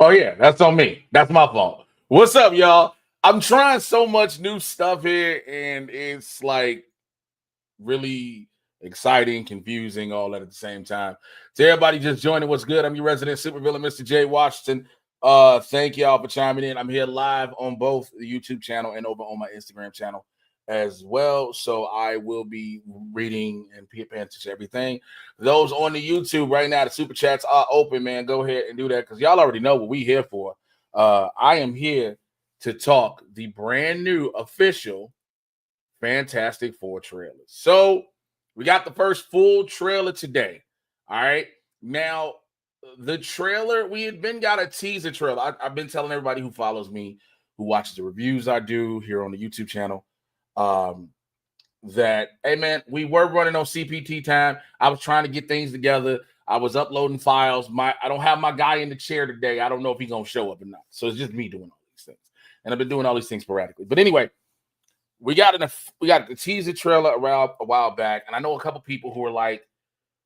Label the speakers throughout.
Speaker 1: Oh yeah, that's on me. That's my fault. What's up, y'all? I'm trying so much new stuff here, and it's like really exciting, confusing, all at the same time. To everybody just joining, what's good? I'm your resident supervillain, Mr. J. Washington. Thank y'all for chiming in. I'm here live on both the YouTube channel and over on my Instagram channel as well. So I will be reading and paying attention to everything. Those on the YouTube right now, the super chats are open, man. Go ahead and do that because y'all already know what we here for. I am here to talk the brand new official Fantastic Four trailers. So we got the first full trailer today. All right. Now, the trailer, we had been got a teaser trailer. I've been telling everybody who follows me, who watches the reviews I do here on the YouTube channel, um, that, hey, man, we were running on CPT time. I was trying to get things together. I was uploading files. I don't have my guy in the chair today. I don't know if he's going to show up or not. So it's just me doing all these things. And I've been doing all these things sporadically. But anyway, we got the teaser trailer around a while back, and I know a couple people who are like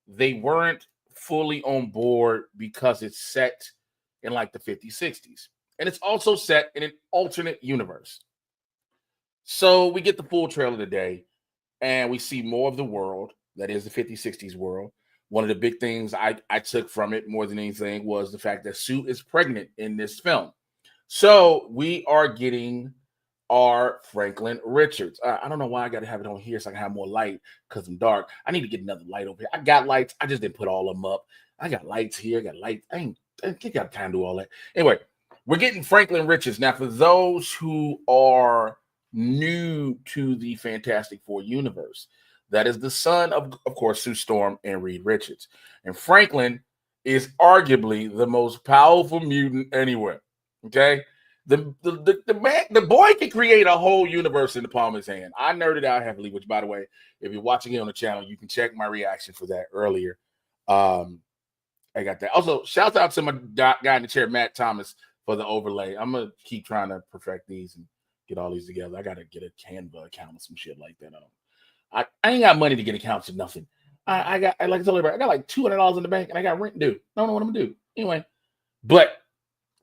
Speaker 1: they weren't fully on board because it's set in like the 50s, 60s, and it's also set in an alternate universe. So we get the full trailer today, and we see more of the world that is the 50s, 60s world. One of the big things I took from it more than anything was the fact that Sue is pregnant in this film. So we are getting are Franklin Richards. I don't know why I got to have it on here so I can have more light because I'm dark. I need to get another light over here. I got lights. I just didn't put all of them up. I got lights here. I got lights. I ain't got time to do all that. Anyway, we're getting Franklin Richards. Now, for those who are new to the Fantastic Four universe, that is the son of course, Sue Storm and Reed Richards. And Franklin is arguably the most powerful mutant anywhere. Okay? The boy can create a whole universe in the palm of his hand. I nerded out heavily, which, by the way, if you're watching it on the channel, you can check my reaction for that earlier. I got that. Also, shout out to my guy in the chair, Matt Thomas, for the overlay. I'm gonna keep trying to perfect these and get all these together. I gotta get a Canva account or some shit like that. I ain't got money to get accounts or nothing. I got, like I told everybody, I got like $200 in the bank and I got rent due. I don't know what I'm gonna do. Anyway, but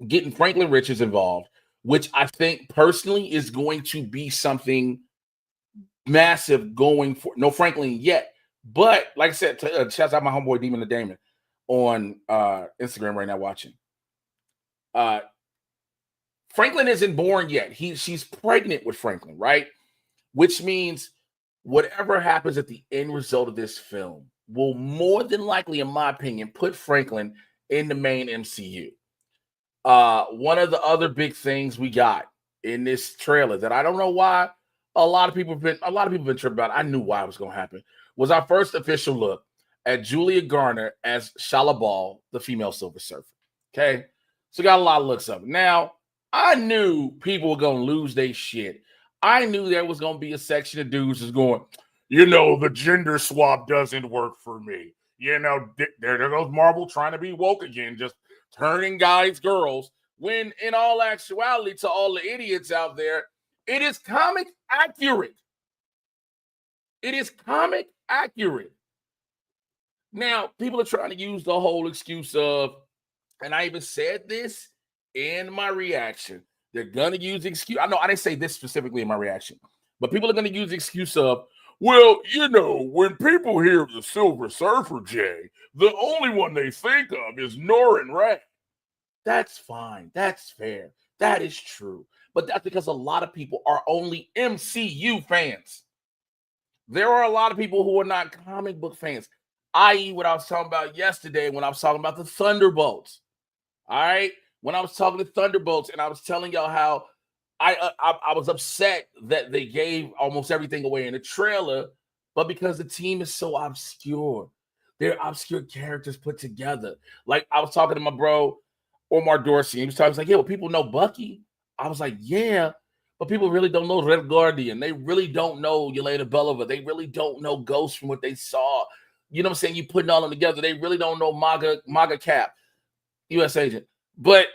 Speaker 1: getting Franklin Richards involved, which I think personally is going to be something massive going for. No Franklin yet, but like I said, shouts out my homeboy Demon the Damon on Instagram right now watching. Franklin isn't born yet. She's pregnant with Franklin, right? Which means whatever happens at the end result of this film will more than likely, in my opinion, put Franklin in the main MCU. One of the other big things we got in this trailer that I don't know why a lot of people have been tripping about. I knew why it was going to happen. Was our first official look at Julia Garner as Shala Ball, the female Silver Surfer. Okay, so got a lot of looks of it. Now I knew people were going to lose their shit. I knew there was going to be a section of dudes who's going, the gender swap doesn't work for me. There goes Marvel trying to be woke again, just turning guys girls, when in all actuality, to all the idiots out there, it is comic accurate. It is comic accurate. Now, people are trying to use the whole excuse of, and I even said this in my reaction, they're going to use excuse. I know I didn't say this specifically in my reaction, but people are going to use the excuse of, well, when people hear the Silver Surfer, Jay, the only one they think of is Norrin Rath. That's fine. That's fair. That is true. But that's because a lot of people are only MCU fans. There are a lot of people who are not comic book fans, i.e. what I was talking about yesterday when I was talking about the Thunderbolts. All right? When I was talking to Thunderbolts and I was telling y'all how I was upset that they gave almost everything away in the trailer, but because the team is so obscure. They're obscure characters put together. Like I was talking to my bro, Omar Dorsey. He was like, yeah, well, people know Bucky. I was like, yeah, but people really don't know Red Guardian. They really don't know Yelena Belova. They really don't know Ghost from what they saw. You know what I'm saying? You putting all them together. They really don't know MAGA Cap, U.S. agent. But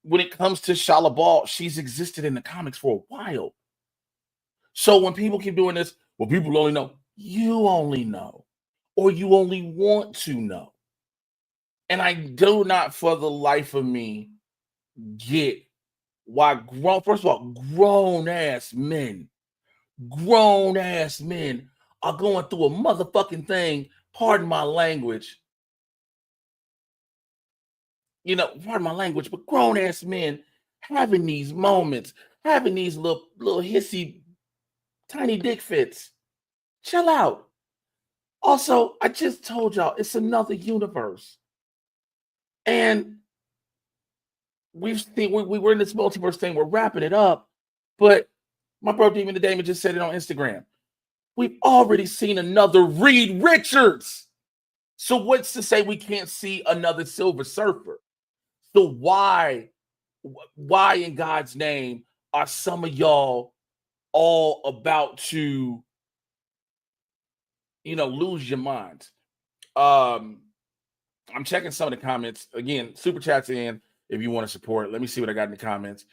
Speaker 1: when it comes to Shala Ball, she's existed in the comics for a while. So when people keep doing this, well, people only know. You only know. Or you only want to know. And I do not for the life of me get why first of all, grown ass men are going through a motherfucking thing, pardon my language, pardon my language, but grown ass men having these moments, having these little hissy tiny dick fits. Chill out. Also, I just told y'all it's another universe. And we've seen we were in this multiverse thing, we're wrapping it up, but my bro Demon the Damon just said it on Instagram. We've already seen another Reed Richards. So what's to say we can't see another Silver Surfer? So why in God's name are some of y'all all about to, lose your minds? I'm checking some of the comments. Again, super chats in if you want to support. Let me see what I got in the comments.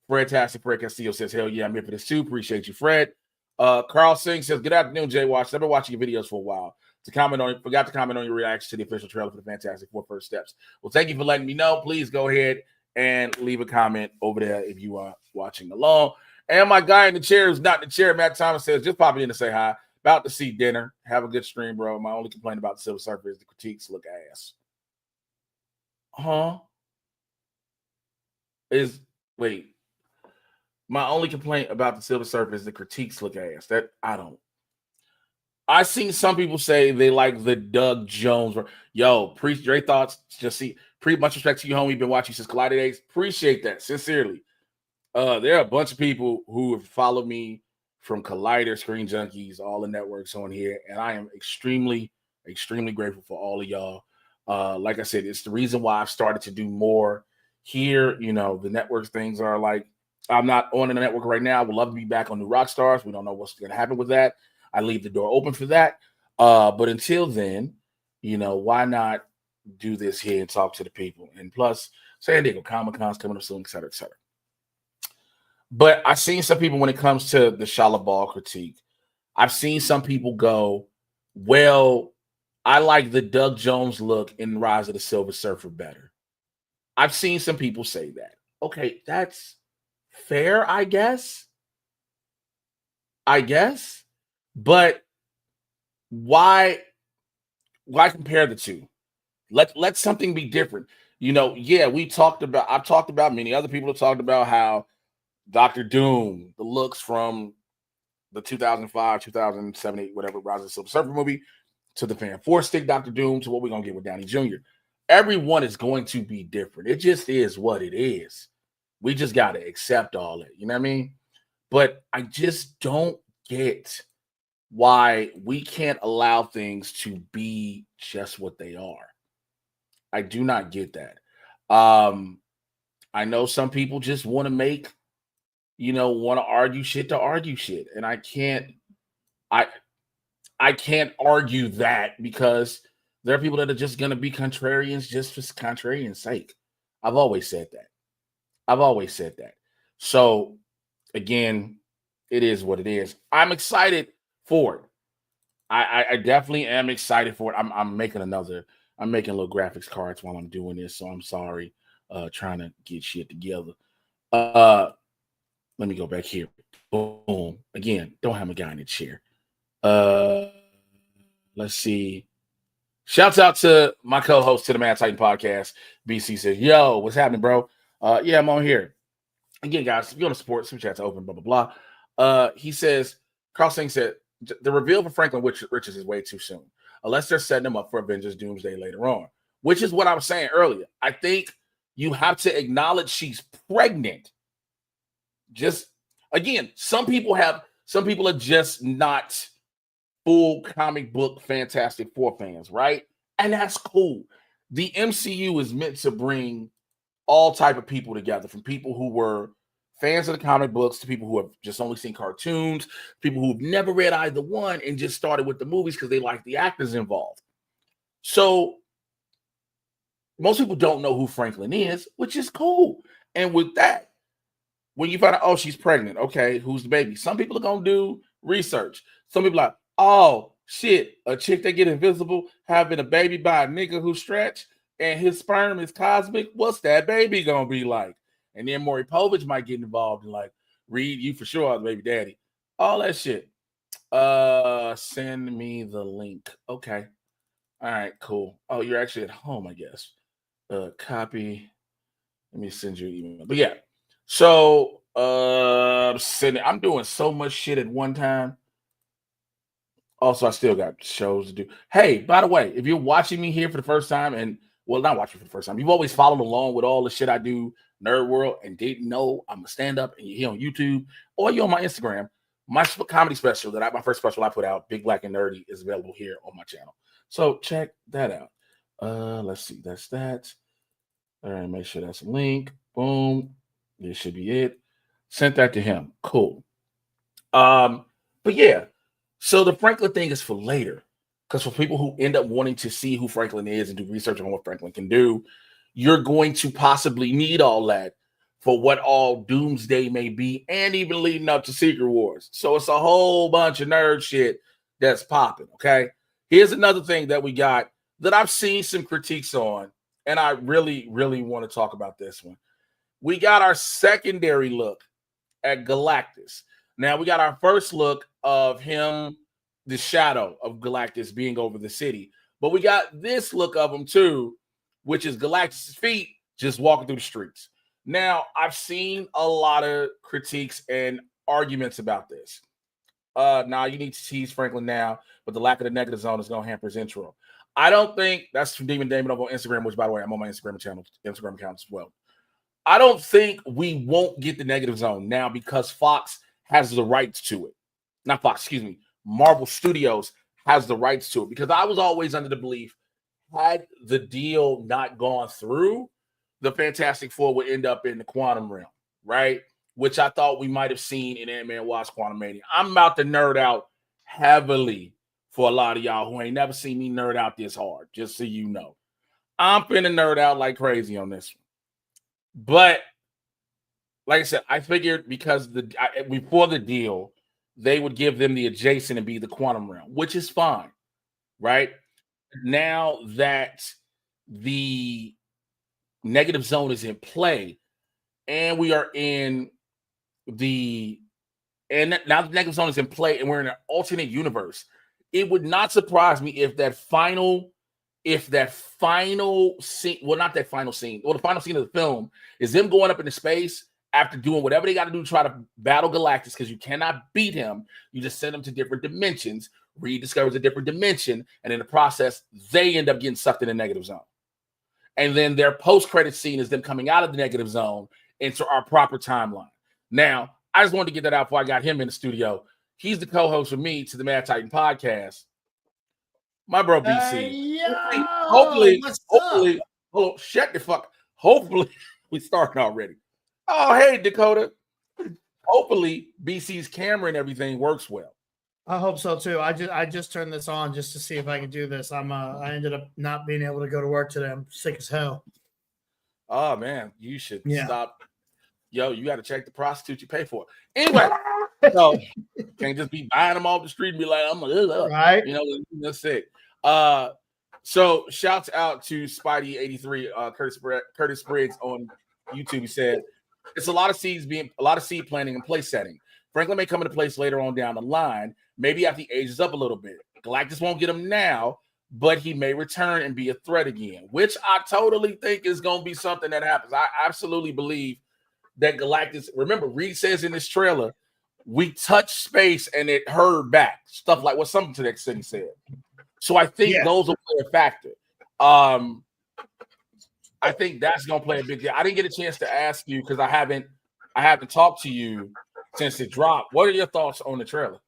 Speaker 1: Fred Castillo says, hell yeah, I'm here for this too. Appreciate you, Fred. Carl Singh says, good afternoon, Jay Watch. I've been watching your videos for a while. Forgot to comment on your reaction to the official trailer for the Fantastic Four First Steps. Well, thank you for letting me know. Please go ahead and leave a comment over there if you are watching along. And my guy in the chair who's not in the chair, Matt Thomas, says, just popping in to say hi. About to see dinner. Have a good stream, bro. My only complaint about the Silver Surfer is the critiques look ass. My only complaint about the Silver Surfer is the critiques look ass. That I seen some people say they like the Doug Jones. Preach Dre thoughts. Just see, much respect to you, homie. Been watching since Collider Days. Appreciate that sincerely. There are a bunch of people who have followed me from Collider, Screen Junkies, all the networks on here, and I am extremely, extremely grateful for all of y'all. Like I said, it's the reason why I've started to do more here. The network things are like, I'm not on the network right now. I would love to be back on New Rockstars. We don't know what's going to happen with that. I leave the door open for that. But until then, why not do this here and talk to the people? And plus, San Diego Comic-Con's coming up soon, et cetera, et cetera. But I've seen some people, when it comes to the Shia Ball critique, I've seen some people go, well, I like the Doug Jones look in Rise of the Silver Surfer better. I've seen some people say that. Okay, that's fair, I guess. But why compare the two? Let something be different. I've talked about, many other people have talked about how Dr. Doom, the looks from the 2005, 2007, 8, whatever, Rise of the Silver Surfer movie, to the Fan 4 stick Dr. Doom, to what we're going to get with Downey Jr. Everyone is going to be different. It just is what it is. We just got to accept all it. You know what I mean? But I just don't get why we can't allow things to be just what they are. I do not get that. I know some people just want to make, want to argue shit to argue shit. And I can't argue that, because there are people that are just going to be contrarians just for contrarian's sake. I've always said that. So again, it is what it is. I'm excited for it. I definitely am excited for it. I'm making little graphics cards while I'm doing this, so I'm sorry. Trying to get shit together. Let me go back here. Boom. Again, don't have a guy in the chair. Let's see. Shouts out to my co-host to the Mad Titan podcast. BC says, yo, what's happening, bro? Yeah, I'm on here. Again, guys, if you want to support, super chat's open, blah, blah, blah. He says, Carl Singh said, the reveal for Franklin Richards is way too soon, unless they're setting him up for Avengers Doomsday later on, which is what I was saying earlier. I think you have to acknowledge she's pregnant. Just, again, some people are just not full comic book Fantastic Four fans, right? And that's cool. The MCU is meant to bring all type of people together, from people who were fans of the comic books to people who have just only seen cartoons, people who've never read either one and just started with the movies because they like the actors involved. So most people don't know who Franklin is, which is cool. And with that, when you find out, oh, she's pregnant, okay, who's the baby? Some people are going to do research. Some people are like, oh, shit, a chick that get invisible having a baby by a nigga who stretch, and his sperm is cosmic, what's that baby gonna be like? And then Maury Povich might get involved and like, Reed, you for sure are the baby daddy. All that shit. Send me the link. Okay. All right, cool. Oh, you're actually at home, I guess. Copy. Let me send you an email. But yeah. So I'm doing so much shit at one time. Also, I still got shows to do. Hey, by the way, if you're watching me here for the first time, and well, not watching for the first time, you've always followed along with all the shit I do, Nerd World, and didn't know I'm a stand-up, and you're here on YouTube, or you're on my Instagram, my comedy special my first special I put out, Big Black and Nerdy, is available here on my channel. So check that out. Let's see, that's that. All right, make sure that's a link. Boom. This should be it. Sent that to him. Cool. But yeah. So the Franklin thing is for later, because for people who end up wanting to see who Franklin is and do research on what Franklin can do, you're going to possibly need all that for what all Doomsday may be, and even leading up to Secret Wars. So it's a whole bunch of nerd shit that's popping, okay? Here's another thing that we got that I've seen some critiques on, and I really, really want to talk about this one. We got our secondary look at Galactus. Now, we got our first look of him, the shadow of Galactus being over the city. But we got this look of him, too, which is Galactus' feet just walking through the streets. Now, I've seen a lot of critiques and arguments about this. Now, you need to tease Franklin now, but the lack of the negative zone is going to hamper his intro. I don't think that's from Demon Damon over on Instagram, which, by the way, I'm on my Instagram account as well. I don't think we won't get the negative zone now because Fox has the rights to it. Not Fox, excuse me. Marvel Studios has the rights to it, because I was always under the belief, had the deal not gone through, the Fantastic Four would end up in the quantum realm, right? Which I thought we might have seen in Ant-Man Wasp Quantumania. I'm about to nerd out heavily for a lot of y'all who ain't never seen me nerd out this hard, just so you know. I'm finna nerd out like crazy on this one. But like I said, I figured because before the deal, they would give them the adjacent and be the quantum realm, which is fine, right? Now that the negative zone is in play, and we are in now the negative zone is in play, and we're in an alternate universe, it would not surprise me if that final scene, well, not that final scene, well, the final scene of the film is them going up into space after doing whatever they got to do to try to battle Galactus, because you cannot beat him. You just send him to different dimensions. Reed discovers a different dimension, and in the process, they end up getting sucked in the negative zone. And then their post-credit scene is them coming out of the negative zone into our proper timeline. Now, I just wanted to get that out before I got him in the studio. He's the co-host with me to the Mad Titan podcast. My bro BC. Hopefully, hold on, shut the fuck. Hopefully, we starting already. Oh, hey, Dakota. Hopefully, BC's camera and everything works well.
Speaker 2: I hope so too. I just turned this on just to see if I can do this. I ended up not being able to go to work today. I'm sick as hell.
Speaker 1: Oh man, you should stop. Yo, you got to check the prostitute you pay for. Anyway, so can't just be buying them off the street and be like, I'm
Speaker 2: right.
Speaker 1: You know, that's sick. So shouts out to Spidey83, Curtis Briggs on YouTube. He said it's a lot of seed planting and place setting. Franklin may come into place later on down the line, maybe after he ages up a little bit. Galactus won't get him now, but he may return and be a threat again, which I totally think is going to be something that happens. I absolutely believe that Galactus, remember, Reed says in this trailer, we touched space and it heard back. Stuff like what something to that city said. So I think those will play a factor. I think that's going to play a big deal. I didn't get a chance to ask you because I haven't talked to you since it dropped. What are your thoughts on the trailer?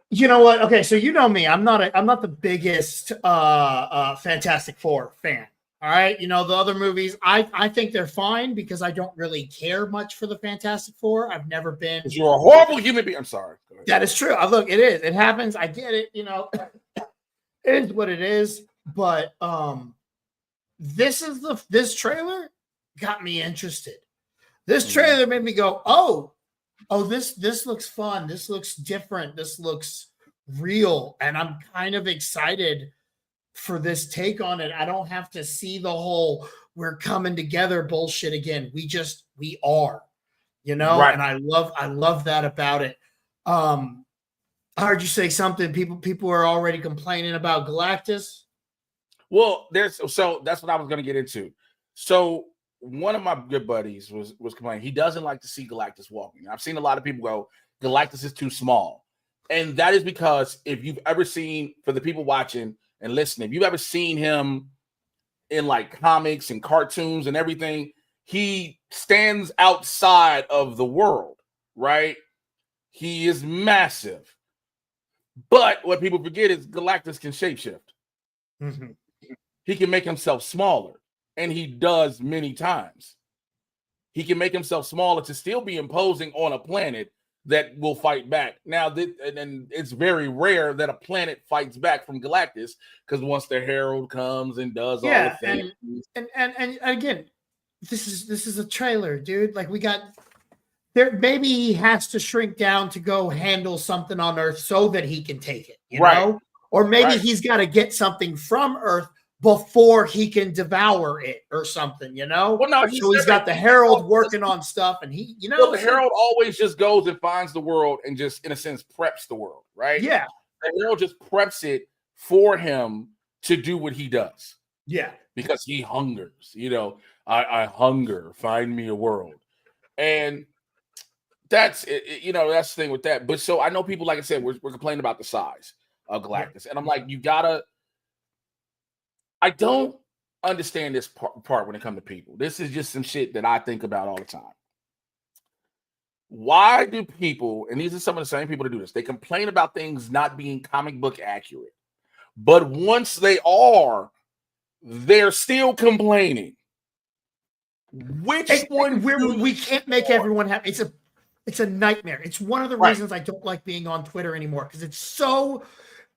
Speaker 2: You know what? Okay, so you know me. I'm not the biggest Fantastic Four fan. All right, you know the other movies. I think they're fine because I don't really care much for the Fantastic Four. I've never been.
Speaker 1: You're a horrible human being. I'm sorry.
Speaker 2: That is true. Look, it is. It happens. I get it. You know, it is what it is. But this trailer got me interested. This trailer made me go, oh, this looks fun. This looks different. This looks real. And I'm kind of excited for this take on it. I don't have to see the whole we're coming together bullshit again. We are,
Speaker 1: Right.
Speaker 2: and I love that about it. I heard you say something. People are already complaining about Galactus.
Speaker 1: Well, so that's what I was going to get into. So one of my good buddies was complaining he doesn't like to see Galactus walking. I've seen a lot of people go, Galactus is too small. And that is because if you've ever seen, for the people watching and listening, if you've ever seen him in like comics and cartoons and everything, he stands outside of the world, right? He is massive. But what people forget is Galactus can shapeshift.
Speaker 2: Mm-hmm.
Speaker 1: He can make himself smaller, and he does many times. He can make himself smaller to still be imposing on a planet that will fight back. Now, and it's very rare that a planet fights back from Galactus, because once the Herald comes and does all the things.
Speaker 2: And again, this is a trailer, dude. Like, we got there. Maybe he has to shrink down to go handle something on Earth so that he can take it, you know? Or maybe he's got to get something from Earth before he can devour it or something,
Speaker 1: Well, no,
Speaker 2: so he's got the Herald working on stuff, and he,
Speaker 1: Well, the Herald always just goes and finds the world and just, in a sense, preps the world, right?
Speaker 2: Yeah.
Speaker 1: The Herald just preps it for him to do what he does.
Speaker 2: Yeah.
Speaker 1: Because he hungers, I hunger, find me a world. And that's it, that's the thing with that. But so I know people, like I said, we're complaining about the size of Galactus. And I'm like, I don't understand this part when it comes to people. This is just some shit that I think about all the time. Why do people, and these are some of the same people that do this, they complain about things not being comic book accurate. But once they are, they're still complaining. Which one?
Speaker 2: We can't make everyone happy. It's a nightmare. It's one of the reasons I don't like being on Twitter anymore, because it's so,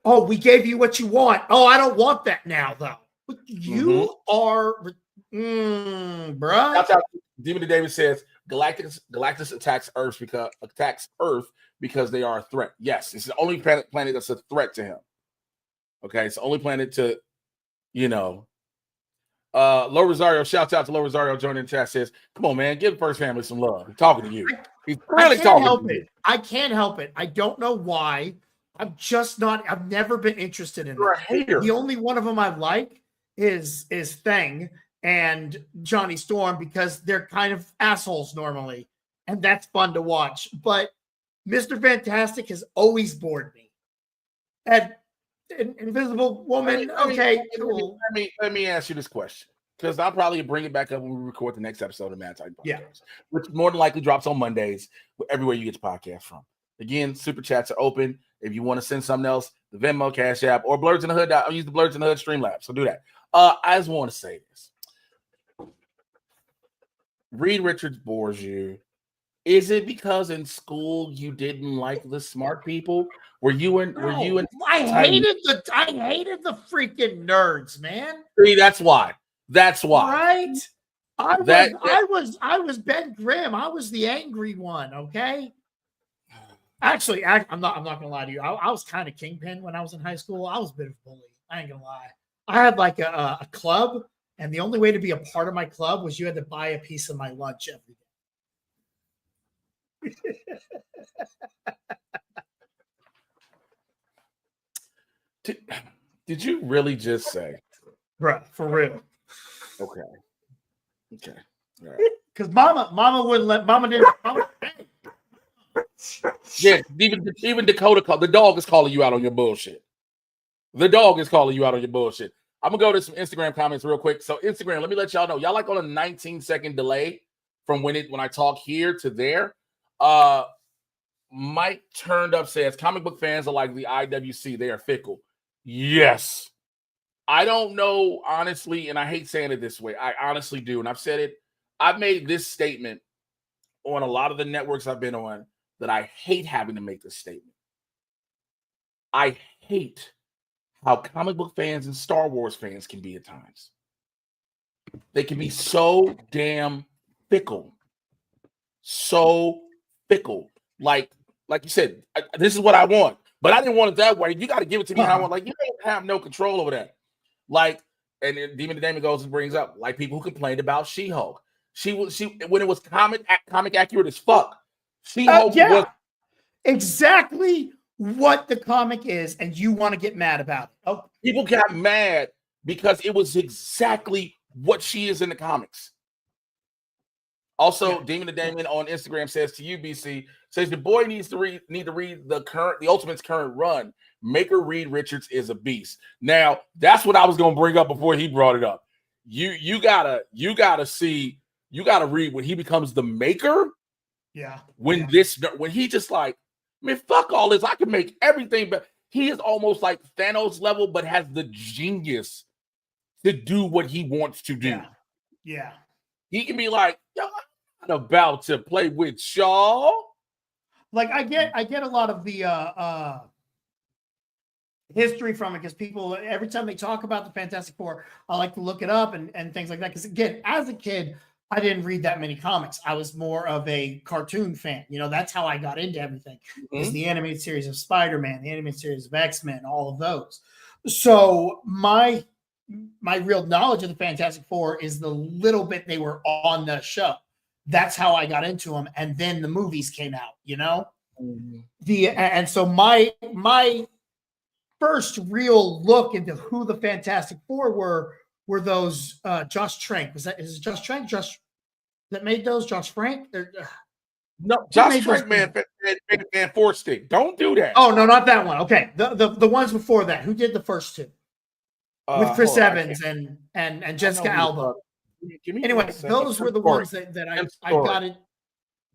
Speaker 2: we gave you what you want. Oh, I don't want that now, though. You are, bruh.
Speaker 1: Demon David says Galactus attacks Earth because they are a threat. Yes, it's the only planet that's a threat to him. Okay, it's the only planet to, Lo Rosario, shouts out to Lo Rosario joining the chat, says, come on, man, give First Family some love. I'm talking to you. He's really talking to you.
Speaker 2: I can't help it. I don't know why. I've never been interested in it. The only one of them I like is Thing and Johnny Storm, because they're kind of assholes normally, and that's fun to watch. But Mr. Fantastic has always bored me. And Invisible Woman, cool.
Speaker 1: Let me ask you this question, because I'll probably bring it back up when we record the next episode of Mad Titan Podcast, which more than likely drops on Mondays, everywhere you get your podcast from. Again, super chats are open. If you want to send something else, the Venmo, Cash App, or Blurs in the Hood, I'll use the Blurs in the Hood Streamlabs. So do that. I just want to say this. Reed Richards bores you. Is it because in school you didn't like the smart people? I
Speaker 2: hated the freaking nerds, man.
Speaker 1: See, that's why.
Speaker 2: Right? I was Ben Grimm. I was the angry one, okay? Actually, I'm not gonna lie to you. I was kind of kingpin when I was in high school. I was a bit of a bully. I ain't gonna lie. I had like a club, and the only way to be a part of my club was you had to buy a piece of my lunch every
Speaker 1: day. Did you really just say,
Speaker 2: bruh, for real?
Speaker 1: Okay. All right.
Speaker 2: Because mama wouldn't let mama.
Speaker 1: Yeah, even Dakota, the dog is calling you out on your bullshit. I'm gonna go to some Instagram comments real quick. So Instagram, let me let y'all know. Y'all like on a 19-second delay from when I talk here to there. Mike Turned Up says comic book fans are like the IWC. They are fickle. Yes. I don't know, honestly, and I hate saying it this way. I honestly do. And I've said it. I've made this statement on a lot of the networks I've been on, that I hate having to make this statement. I hate how comic book fans and Star Wars fans can be at times. They can be so damn fickle. So fickle. Like you said, this is what I want, but I didn't want it that way. You got to give it to me how I want. Like, you don't have no control over that. Like, and then Demon Damon goes and brings up like people who complained about She-Hulk. She when it was comic accurate as fuck. She-Hulk was
Speaker 2: exactly what the comic is, and you want to get mad about it. Oh,
Speaker 1: people got mad because it was exactly what she is in the comics. Also, Demon Damon on Instagram says to you, BC, says the boy needs to read the Ultimate's current run. Make her read Richards is a beast. Now, that's what I was gonna bring up before he brought it up. You gotta read when he becomes the Maker.
Speaker 2: Yeah.
Speaker 1: When he just like, man, fuck all this. I can make everything, but he is almost like Thanos level, but has the genius to do what he wants to do.
Speaker 2: Yeah.
Speaker 1: He can be like, yo, I'm not about to play with y'all.
Speaker 2: Like I get a lot of the history from it because people every time they talk about the Fantastic Four, I like to look it up and things like that. Because again, as a kid, I didn't read that many comics. I was more of a cartoon fan. You know, that's how I got into everything. Is the animated series of Spider-Man, the animated series of X-Men, all of those. So my real knowledge of the Fantastic Four is the little bit they were on the show. That's how I got into them. And then the movies came out, you know? And so my first real look into who the Fantastic Four were those Josh Trank. Is it Josh Trank? Josh that made those? Josh Frank?
Speaker 1: No, Josh Trank, man, Four Stick. Don't do that.
Speaker 2: Oh, no, not that one. Okay. The ones before that. Who did the first two? With Chris Evans and Jessica Alba. Anyway, those were the ones that I got in.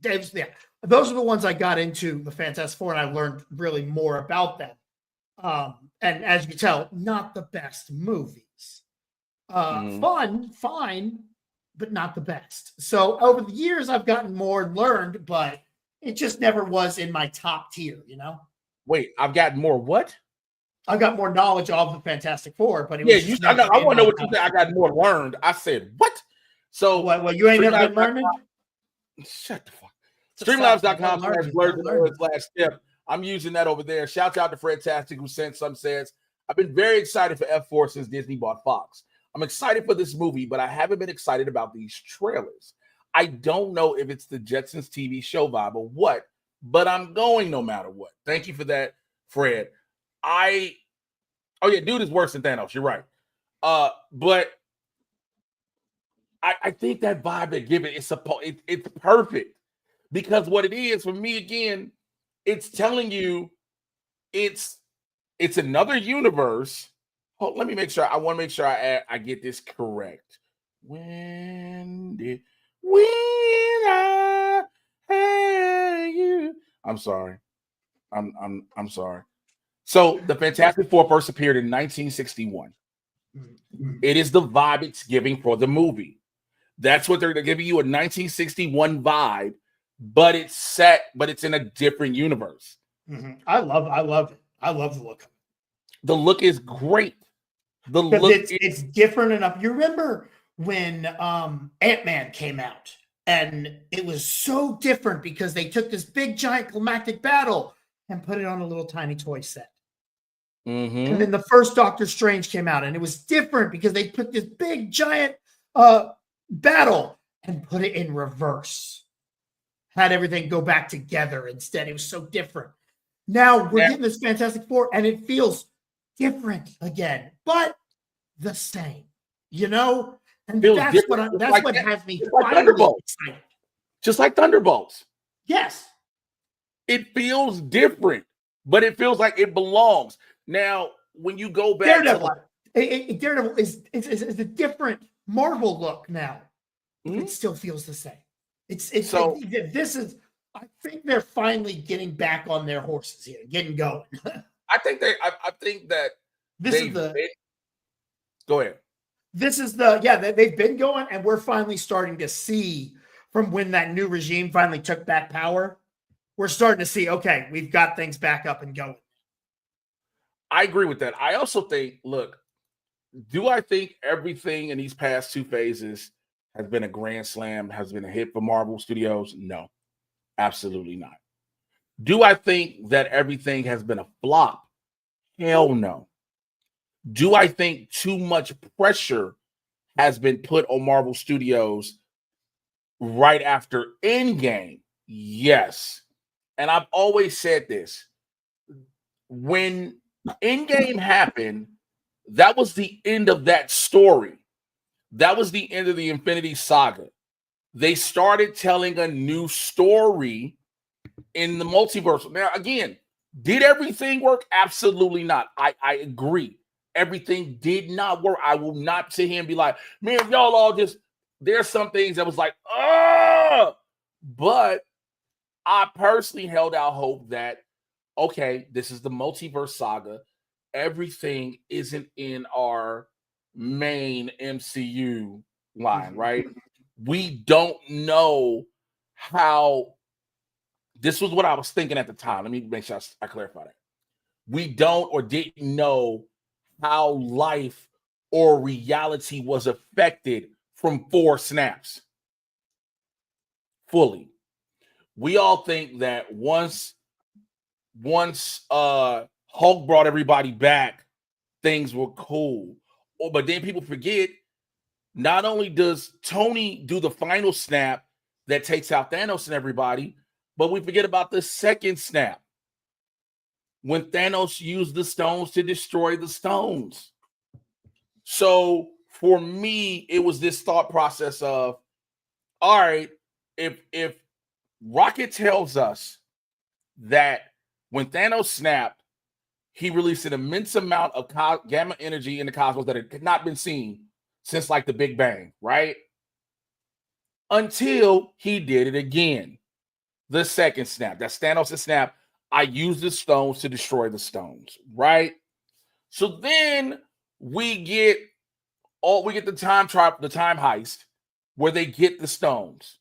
Speaker 2: Yeah, those are the ones I got into the Fantastic Four, and I learned really more about them. And as you can tell, not the best movies. Fun, fine, but not the best. So over the years, I've gotten more and learned, but it just never was in my top tier, you know?
Speaker 1: Wait, I've gotten more what?
Speaker 2: I got more knowledge of the Fantastic Four, but it was
Speaker 1: I want to know what you said. I got more learned. I said, what? So,
Speaker 2: well, you ain't never been learning?
Speaker 1: Shut the fuck. Streamlabs.com/last step. I'm using that over there. Shout out to Fred Tastic who sent some says, I've been very excited for F4 since Disney bought Fox. I'm excited for this movie, but I haven't been excited about these trailers. I don't know if it's the Jetsons TV show vibe or what, but I'm going no matter what. Thank you for that, Fred. Dude is worse than Thanos. You're right. But I think that vibe they give it's perfect because what it is for me again, it's telling you it's another universe. Oh, let me make sure. I want to make sure I get this correct. When I had you. I'm sorry. I'm sorry. So the Fantastic Four first appeared in 1961. It is the vibe it's giving for the movie. That's what they're giving you, a 1961 vibe, but it's in a different universe.
Speaker 2: I love it. I love the look.
Speaker 1: The look is great.
Speaker 2: It's different enough. You remember when Ant-Man came out and it was so different because they took this big giant climactic battle and put it on a little tiny toy set. And then the first Doctor Strange came out and it was different because they put this big giant battle and put it in reverse. Had everything go back together instead. It was so different. Now we're getting this Fantastic Four and it feels different again, but the same, you know? And that's what has me finally excited.
Speaker 1: Just like Thunderbolts.
Speaker 2: Yes.
Speaker 1: It feels different, but it feels like it belongs. Now, when you go back
Speaker 2: Daredevil is a different Marvel look now. It still feels the same. I think they're finally getting back on their horses here, getting going.
Speaker 1: I think that go ahead.
Speaker 2: They've been going, and we're finally starting to see from when that new regime finally took back power. We're starting to see, okay, we've got things back up and going.
Speaker 1: I agree with that. I also think, look, do I think everything in these past two phases has been a grand slam, has been a hit for Marvel Studios? No, absolutely not. Do I think that everything has been a flop? Hell no. Do I think too much pressure has been put on Marvel Studios right after Endgame? Yes. And I've always said this. When Endgame happened, that was the end of that story. That was the end of the Infinity Saga. They started telling a new story in the multiverse. Now, again, did everything work? Absolutely not. I agree. Everything did not work. I will not sit here and be like, man, y'all all just, there's some things that was like, but I personally held out hope that, okay, this is the multiverse saga. Everything isn't in our main MCU line, right? We don't know how. This was what I was thinking at the time. Let me make sure I clarify that. We don't or didn't know how life or reality was affected from 4 snaps fully. We all think that once Hulk brought everybody back, things were cool. But then people forget, not only does Tony do the final snap that takes out Thanos and everybody, but we forget about the second snap when Thanos used the stones to destroy the stones. So for me, it was this thought process of, all right, if Rocket tells us that when Thanos snapped, he released an immense amount of gamma energy in the cosmos that had not been seen since like the Big Bang, right? Until he did it again. The second snap, that's Thanos' snap. I used the stones to destroy the stones, right? So then we get the time heist where they get the stones.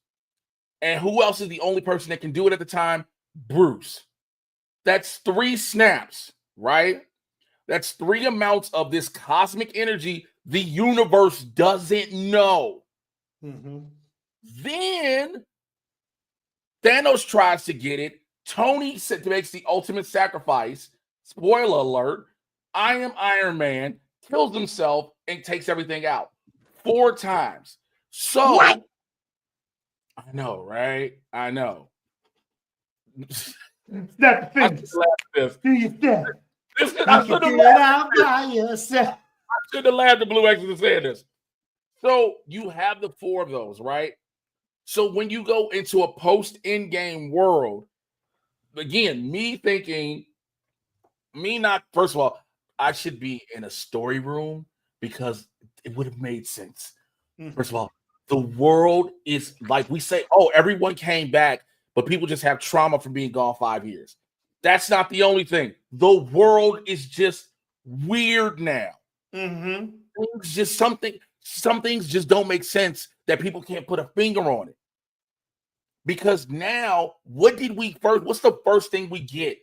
Speaker 1: And who else is the only person that can do it at the time? Bruce. That's 3 snaps, right? That's 3 amounts of this cosmic energy the universe doesn't know. Then Thanos tries to get it. Tony makes the ultimate sacrifice. Spoiler alert. I am Iron Man, kills himself, and takes everything out 4 times. So, what? I know, right? I know.
Speaker 2: That's the thing. Do you think?
Speaker 1: I should have laughed by yourself. I should have laughed at Blue Exorcist saying this. So you have the 4 of those, right? So when you go into a post-Endgame world, again, first of all, I should be in a story room because it would have made sense. First of all, the world is like we say, oh, everyone came back, but people just have trauma from being gone 5 years. That's not the only thing. The world is just weird now. Some things just don't make sense that people can't put a finger on it. Because now, what's the first thing we get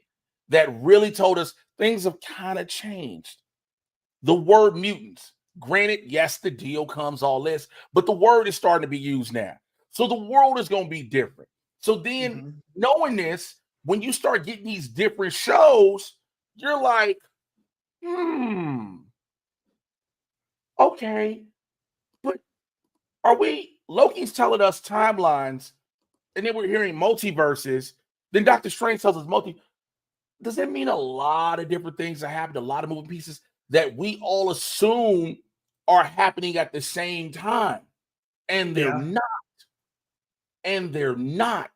Speaker 1: that really told us things have kind of changed? The word mutants. Granted, yes, the deal comes all this, but the word is starting to be used now. So the world is going to be different. So then, knowing this, when you start getting these different shows, you're like, okay, but Loki's telling us timelines, and then we're hearing multiverses. Then Doctor Strange tells us does that mean a lot of different things that happened, a lot of moving pieces that we all assume are happening at the same time? And they're not. And they're not.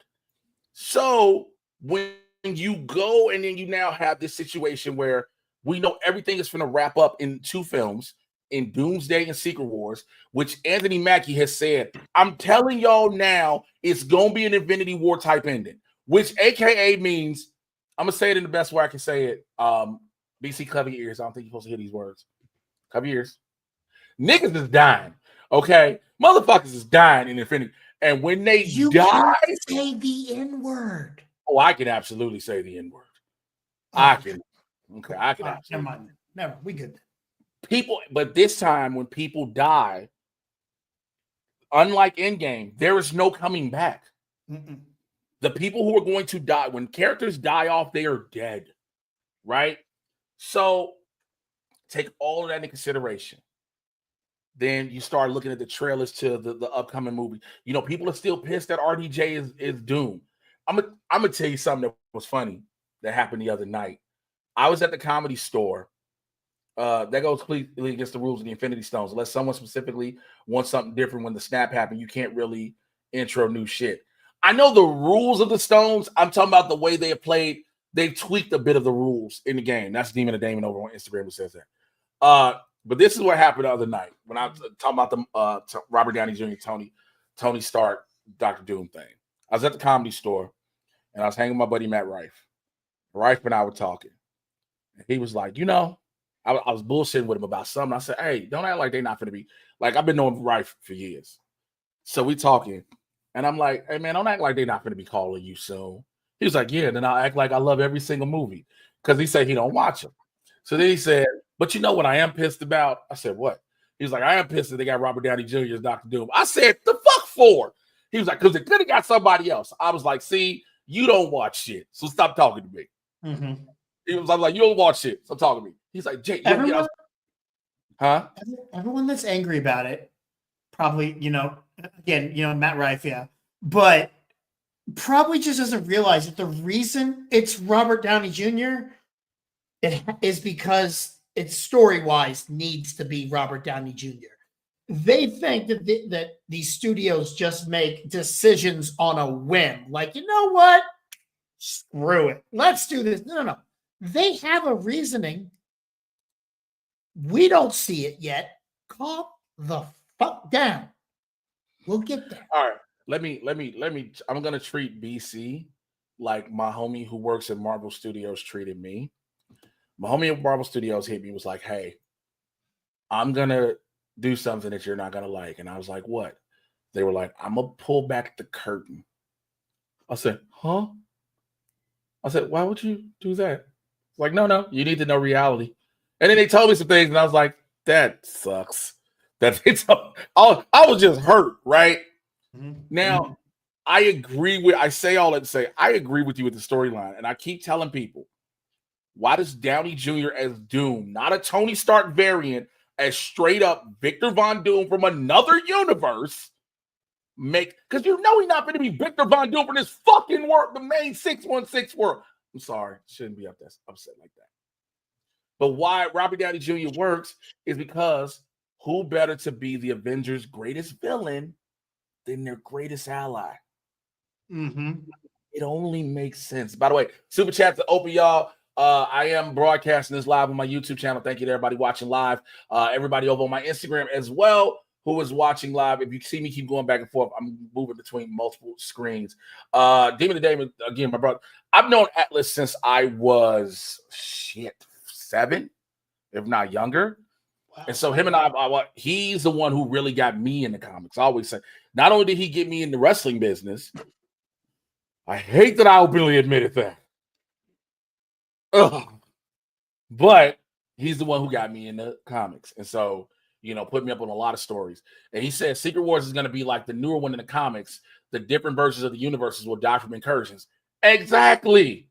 Speaker 1: So when you go and then you now have this situation where we know everything is going to wrap up in 2 films, in Doomsday and Secret Wars, which Anthony Mackie has said, I'm telling y'all now, it's going to be an Infinity War type ending, which AKA means, I'm going to say it in the best way I can say it. BC, cover your ears. I don't think you're supposed to hear these words. Cover your ears. Niggas is dying. Okay? Motherfuckers is dying in Infinity. And when they die,
Speaker 2: say the N-word.
Speaker 1: Oh, I can absolutely say the N-word. I can absolutely.
Speaker 2: Never mind. We good.
Speaker 1: People, but this time when people die, unlike Endgame, there is no coming back. The people who are going to die, when characters die off, they are dead. Right? So Take all of that into consideration. Then you start looking at the trailers to the upcoming movie. You know, people are still pissed that RDJ is Doom. I'm gonna tell you something that was funny that happened the other night. I was at the Comedy Store. That goes completely against the rules of the Infinity Stones. Unless someone specifically wants something different when the snap happened, you can't really intro new shit. I know the rules of the Stones. I'm talking about the way they have played. They've tweaked a bit of the rules in the game. That's Demon of Damon over on Instagram who says that. But this is what happened the other night when I was talking about the Robert Downey Jr., Tony Stark, Dr. Doom thing. I was at the Comedy Store and I was hanging with my buddy Matt Rife. Rife and I were talking. He was like, you know, I was bullshitting with him about something. I said, hey, don't act like they're not going to be. Like, I've been knowing Rife for years. So we talking. And I'm like, hey, man, don't act like they're not going to be calling you soon. He was like, yeah, then I'll act like I love every single movie. Because he said he don't watch them. So then he said, but you know what I am pissed about? I said, what? He was like, I am pissed that they got Robert Downey Jr. as Dr. Doom. I said, the fuck for? He was like, because they could have got somebody else. I was like, see, you don't watch shit. So stop talking to me.
Speaker 2: Mm-hmm.
Speaker 1: I was like, you don't watch shit. So talk to me. He's like, Jake, huh?
Speaker 2: Everyone that's angry about it, probably, you know, again, you know, Matt Rife, yeah, but probably just doesn't realize that the reason it's Robert Downey Jr. it is because it story-wise needs to be Robert Downey Jr. They think that that these studios just make decisions on a whim. Like, you know what? Screw it. Let's do this. No. They have a reasoning. We don't see it yet. Calm the fuck down. We'll get there.
Speaker 1: All right. Let me. I'm gonna treat BC like my homie who works at Marvel Studios treated me. My homie at Marvel Studios hit me, was like, hey, I'm gonna do something that you're not gonna like. And I was like, what? They were like, I'm gonna pull back the curtain. I said, huh? I said, why would you do that? Like, no, you need to know reality. And then they told me some things, and I was like, that sucks. That it's I was just hurt, right?
Speaker 2: Mm-hmm.
Speaker 1: Now, I say all that to say, I agree with you with the storyline. And I keep telling people, why does Downey Jr. as Doom, not a Tony Stark variant, as straight up Victor Von Doom from another universe, because you know he's not going to be Victor Von Doom from this fucking world, the main 616 world. I'm sorry, shouldn't be upset like that. But why Robert Downey Jr. works is because who better to be the Avengers' greatest villain than their greatest ally?
Speaker 2: Mm-hmm.
Speaker 1: It only makes sense. By the way, super chat to open, y'all. I am broadcasting this live on my YouTube channel. Thank you to everybody watching live. Everybody over on my Instagram as well who is watching live. If you see me keep going back and forth, I'm moving between multiple screens. Demon of Damon, again, my brother. I've known Atlas since I was 7, if not younger. Wow. And so him and I, he's the one who really got me in the comics. I always say, not only did he get me in the wrestling business, I hate that I openly admitted that. Ugh. But he's the one who got me in the comics. And so, you know, put me up on a lot of stories. And he said Secret Wars is going to be like the newer one in the comics. The different versions of the universes will die from incursions. Exactly.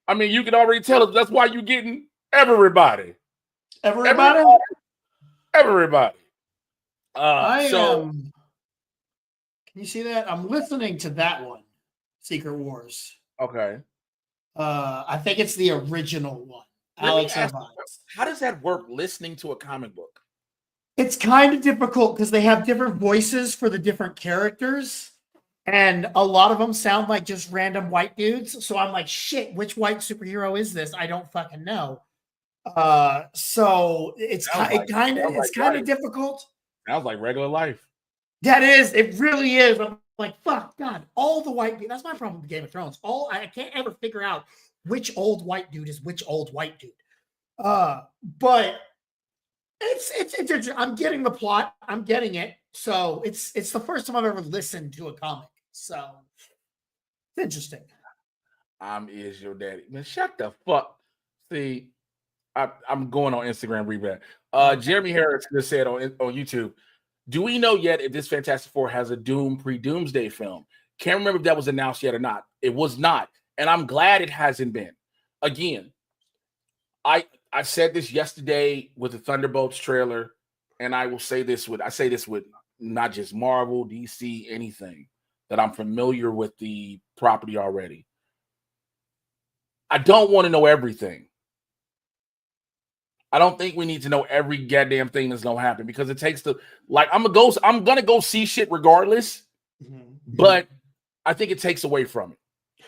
Speaker 1: I mean, you can already tell us that's why you're getting everybody.
Speaker 2: Everybody. Can you see that? I'm listening to that one, Secret Wars.
Speaker 1: Okay.
Speaker 2: I think it's the original one. Alex Irvine's.
Speaker 1: How does that work listening to a comic book?
Speaker 2: It's kind of difficult because they have different voices for the different characters. And a lot of them sound like just random white dudes. So I'm like, shit, which white superhero is this? I don't fucking know. So it's kind of difficult.
Speaker 1: Sounds like regular life.
Speaker 2: That is, it really is. I'm like, fuck, God, all the white dude. That's my problem with Game of Thrones. I can't ever figure out which old white dude is which old white dude. But it's I'm getting the plot. I'm getting it. So it's the first time I've ever listened to a comic. So it's interesting.
Speaker 1: Is your daddy. Man, shut the fuck. See, I'm going on Instagram reread. Jeremy Harris just said on YouTube, do we know yet if this Fantastic Four has a Doom pre-Doomsday film? Can't remember if that was announced yet or not. It was not. And I'm glad it hasn't been. Again, I said this yesterday with the Thunderbolts trailer, and I say this with not just Marvel, DC, anything that I'm familiar with the property already. I don't want to know everything. I don't think we need to know every goddamn thing that's gonna happen because it takes I'm gonna go see shit regardless, but I think it takes away from it.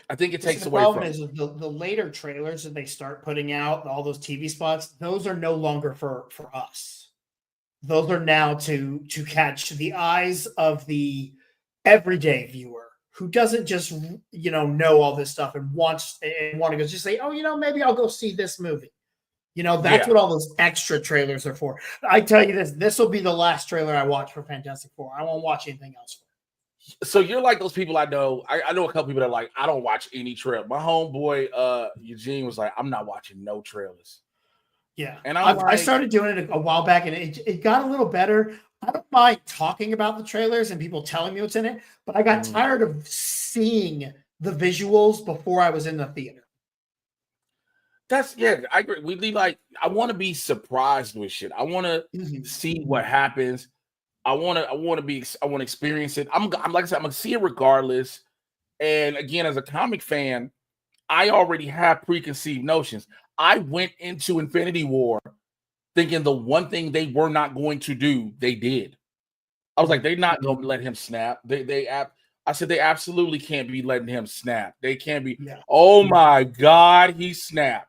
Speaker 1: I think it takes away from it.
Speaker 2: The problem is the later trailers that they start putting out, all those TV spots, those are no longer for us. Those are now to catch the eyes of the everyday viewer who doesn't just know all this stuff and want to go just say, oh, maybe I'll go see this movie. That's what all those extra trailers are for. I tell you this will be the last trailer I watch for Fantastic Four. I won't watch anything else.
Speaker 1: So you're like those people I know. I know a couple people that are like, I don't watch any trailer. My homeboy Eugene was like, I'm not watching no trailers.
Speaker 2: Yeah.
Speaker 1: And
Speaker 2: I started doing it a while back and it got a little better. I don't mind talking about the trailers and people telling me what's in it, but I got tired of seeing the visuals before I was in the theater.
Speaker 1: I agree. I want to be surprised with shit. I want to see what happens. I want to experience it. I'm like I said, I'm gonna see it regardless. And again, as a comic fan, I already have preconceived notions. I went into Infinity War thinking the one thing they were not going to do, they did. I was like, they're not going to let him snap. I said they absolutely can't be letting him snap. They can't be. Yeah. Oh my God, he snapped.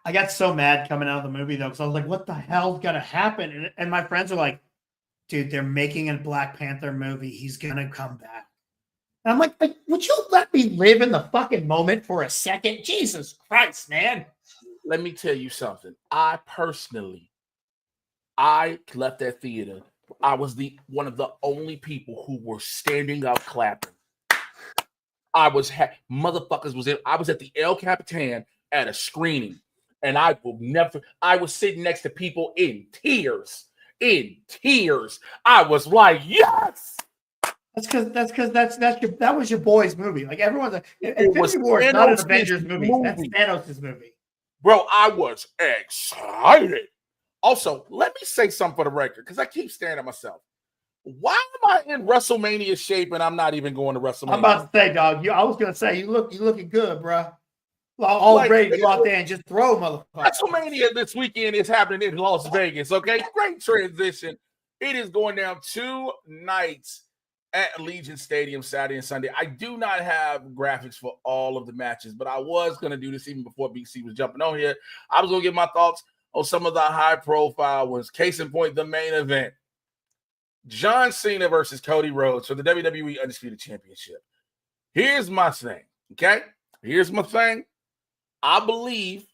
Speaker 2: I got so mad coming out of the movie though, because I was like, what the hell's gonna happen? And my friends are like, dude, they're making a Black Panther movie. He's gonna come back. And I'm like, would you let me live in the fucking moment for a second? Jesus Christ, man.
Speaker 1: Let me tell you something. I left that theater. I was one of the only people who were standing up clapping. Motherfuckers was in. I was at the El Capitan at a screening, and I was sitting next to people in tears. I was like, yes.
Speaker 2: That was your boy's movie. Like everyone's like, Infinity War is not an Avengers movie. That's Thanos' movie.
Speaker 1: Bro, I was excited. Also, let me say something for the record, because I keep staring at myself. Why am I in WrestleMania shape and I'm not even going to WrestleMania?
Speaker 2: I'm about to say, dog. I was gonna say you looking good, bro. All ready to go out there and just throw, motherfucker.
Speaker 1: WrestleMania this weekend is happening in Las Vegas. Okay, great transition. It is going down 2 nights at Allegiant Stadium, Saturday and Sunday. I do not have graphics for all of the matches, but I was going to do this even before BC was jumping on here. I was going to get my thoughts on some of the high-profile ones. Case in point, the main event. John Cena versus Cody Rhodes for the WWE Undisputed Championship. Here's my thing, okay? Here's my thing. I believe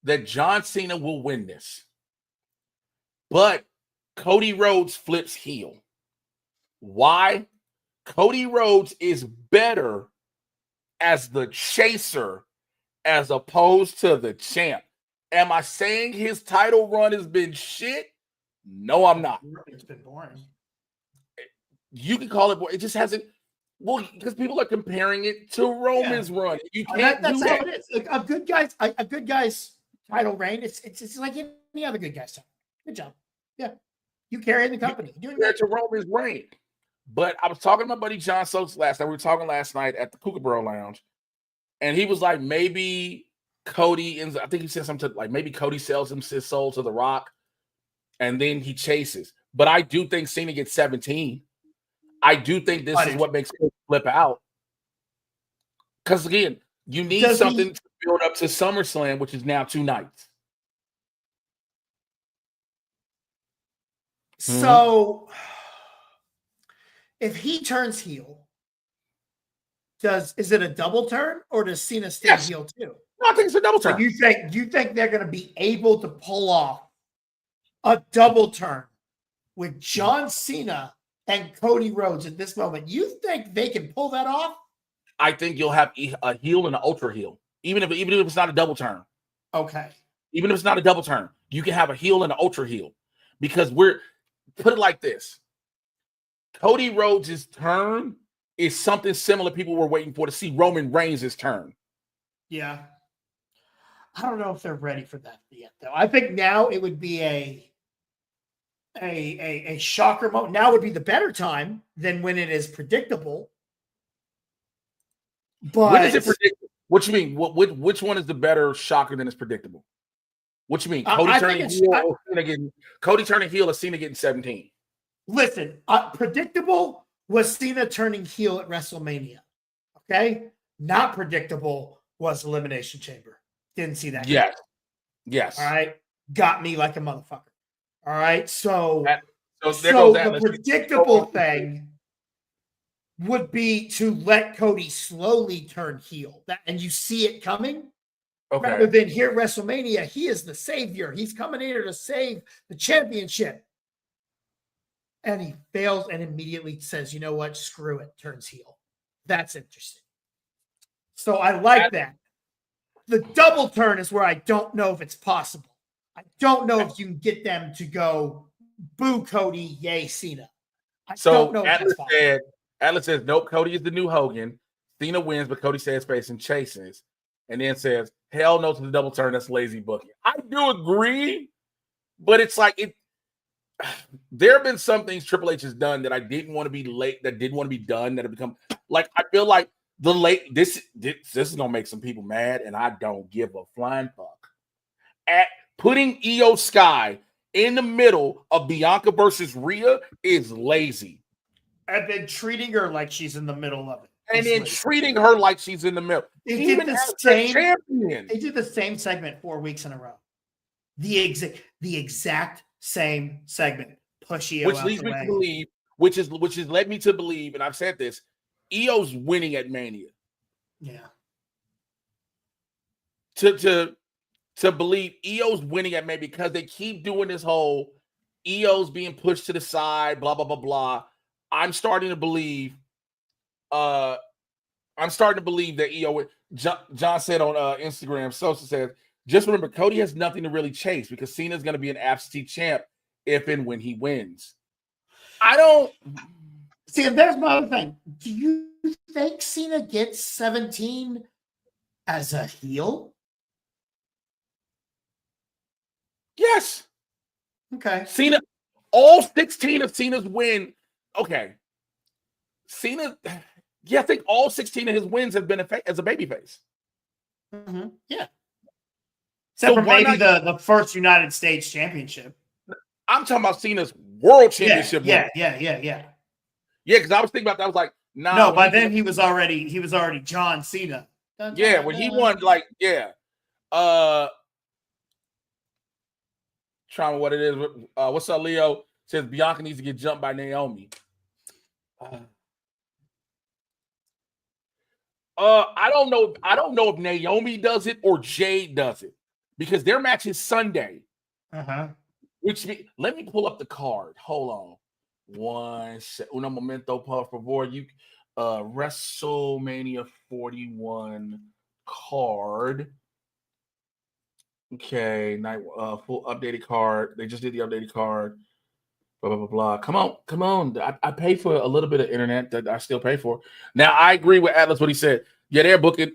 Speaker 1: that John Cena will win this. But Cody Rhodes flips heel. Why? Cody Rhodes is better as the chaser as opposed to the champ. Am I saying his title run has been shit? No, I'm not.
Speaker 2: It's been boring.
Speaker 1: You can call it boring. It just hasn't. Well, because people are comparing it to Roman's run. You can't
Speaker 2: that's
Speaker 1: do
Speaker 2: how
Speaker 1: that.
Speaker 2: it is. A good guy's title reign. It's like any other good guy's title. Good job. Yeah, you carry the company.
Speaker 1: You're doing to Roman's reign. But I was talking to my buddy John Stokes last night. We were talking last night at the Kookaburra Lounge, and he was like, maybe Cody ends. I think he said something like maybe Cody sells his soul to The Rock, and then he chases. But I do think Cena gets 17. I do think this is what makes him flip out. Because again, you need something to build up to SummerSlam, which is now 2 nights.
Speaker 2: So, if he turns heel, is it a double turn or does Cena stay heel too?
Speaker 1: No, I think it's a double turn.
Speaker 2: So you think they're going to be able to pull off a double turn with John Cena and Cody Rhodes at this moment? You think they can pull that off?
Speaker 1: I think you'll have a heel and an ultra heel, even if it's not a double turn.
Speaker 2: Okay.
Speaker 1: Even if it's not a double turn, you can have a heel and an ultra heel, because put it like this. Cody Rhodes' turn is something similar people were waiting for to see Roman Reigns' turn.
Speaker 2: Yeah. I don't know if they're ready for that yet, though. I think now it would be a shocker moment. Now would be the better time than when it is predictable. But
Speaker 1: when is it predictable? What you mean? Which one is the better shocker than it's predictable? What you mean? Cody turning heel or Cena getting 17?
Speaker 2: Listen, predictable was Cena turning heel at WrestleMania. Okay? Not predictable was Elimination Chamber. Didn't see that.
Speaker 1: Yes. Yes.
Speaker 2: All right. Got me like a motherfucker. All right. So
Speaker 1: the
Speaker 2: predictable thing would be to let Cody slowly turn heel. And you see it coming.
Speaker 1: Okay.
Speaker 2: Rather than here at WrestleMania, he is the savior. He's coming here to save the championship. And he fails and immediately says, you know what? Screw it. Turns heel. That's interesting. So I like that. The double turn is where I don't know if it's possible. I don't know if you can get them to go boo Cody, yay Cena. I don't know if that's possible.
Speaker 1: Atlas says, nope, Cody is the new Hogan. Cena wins, but Cody says facing chases. And then says, hell no to the double turn. That's lazy booking. I do agree, but it's like there have been some things Triple H has done that I didn't want to be late, that didn't want to be done, that have become like I feel like this is gonna make some people mad, and I don't give a flying fuck. At putting Io Sky in the middle of Bianca versus Rhea is lazy.
Speaker 2: And then treating her like she's in the middle of it.
Speaker 1: And then treating her like she's in the middle.
Speaker 2: They did the same segment 4 weeks in a row. The exact same segment. Push Io
Speaker 1: which leads me to believe, which has led me to believe, and I've said this, Io's winning at Mania.
Speaker 2: Yeah.
Speaker 1: To believe Io's winning at Mania because they keep doing this whole Io's being pushed to the side, blah, blah, blah, blah. I'm starting to believe that Io. John said on Instagram, Sosa says, just remember, Cody has nothing to really chase because Cena's going to be an absentee champ if and when he wins. I don't
Speaker 2: see. There's my other thing. Do you think Cena gets 17 as a heel?
Speaker 1: Yes.
Speaker 2: Okay.
Speaker 1: Cena, all 16 of Cena's win. Okay. Cena, yeah, I think all 16 of his wins have been as a babyface.
Speaker 2: Mm-hmm. Yeah. Except for maybe the first United States Championship.
Speaker 1: I'm talking about Cena's World Championship.
Speaker 2: Yeah,
Speaker 1: Yeah, because I was thinking about that. I was like, nah.
Speaker 2: No, by then he was already John Cena.
Speaker 1: Yeah, when he won, like, yeah. Trying what it is. What's up, Leo? Says Bianca needs to get jumped by Naomi. I don't know. I don't know if Naomi does it or Jade does it because their match is Sunday. Which let me pull up the card. Hold on. Un momento, por favor. You WrestleMania 41 card. Okay, full updated card. They just did the updated card. Blah blah blah blah. Come on. I pay for a little bit of internet that I still pay for. Now I agree with Atlas what he said. Yeah, they're booking.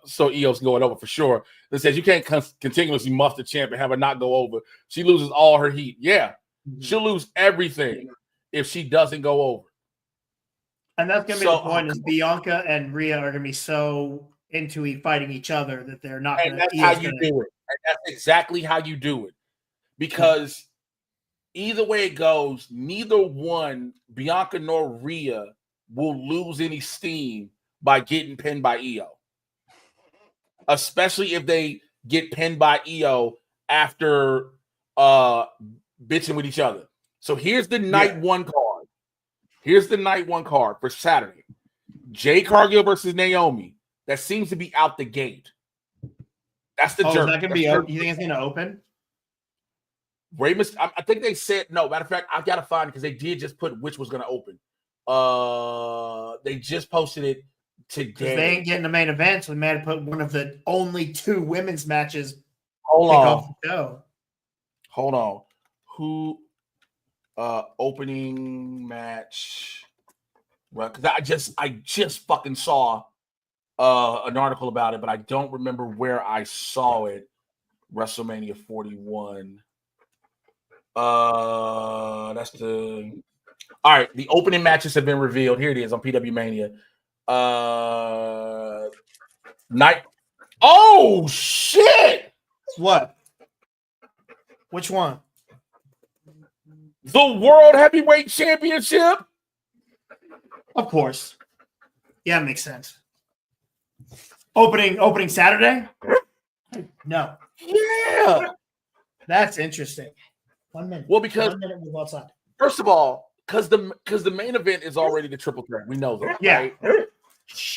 Speaker 1: So Io's going over for sure. That says you can't continuously muff the champ and have her not go over. She loses all her heat. Yeah, she'll lose everything if she doesn't go over.
Speaker 2: And that's gonna be the point. Is Bianca and Rhea are gonna be so into fighting each other that they're not going to.
Speaker 1: That's how you do it. And that's exactly how you do it. Because either way it goes, neither one, Bianca nor Rhea, will lose any steam by getting pinned by Io. Especially if they get pinned by Io after bitching with each other. So here's the night one card. Here's the night one card for Saturday. Jade Cargill versus Naomi. That seems to be out the gate. That's the jerk.
Speaker 2: Is that going to be open? You think it's going to open?
Speaker 1: I think they said no. Matter of fact, I got to find it because they did just put which was going to open. They just posted it today.
Speaker 2: They ain't getting the main event, so we might have put one of the only 2 women's matches.
Speaker 1: Hold on.
Speaker 2: Off the show.
Speaker 1: Hold on. Who? Opening match. Well, because I just fucking saw an article about it, but I don't remember where I saw it. WrestleMania 41. That's the all right. The opening matches have been revealed. Here it is on PW Mania. Night. Oh shit!
Speaker 2: What? Which one?
Speaker 1: The World Heavyweight Championship.
Speaker 2: Of course. Yeah, makes sense. Opening Saturday? No.
Speaker 1: Yeah.
Speaker 2: That's interesting. 1 minute.
Speaker 1: Well, because
Speaker 2: 1 minute, move outside.
Speaker 1: first of all, because the main event is already the triple threat. We know that.
Speaker 2: Yeah.
Speaker 1: Right?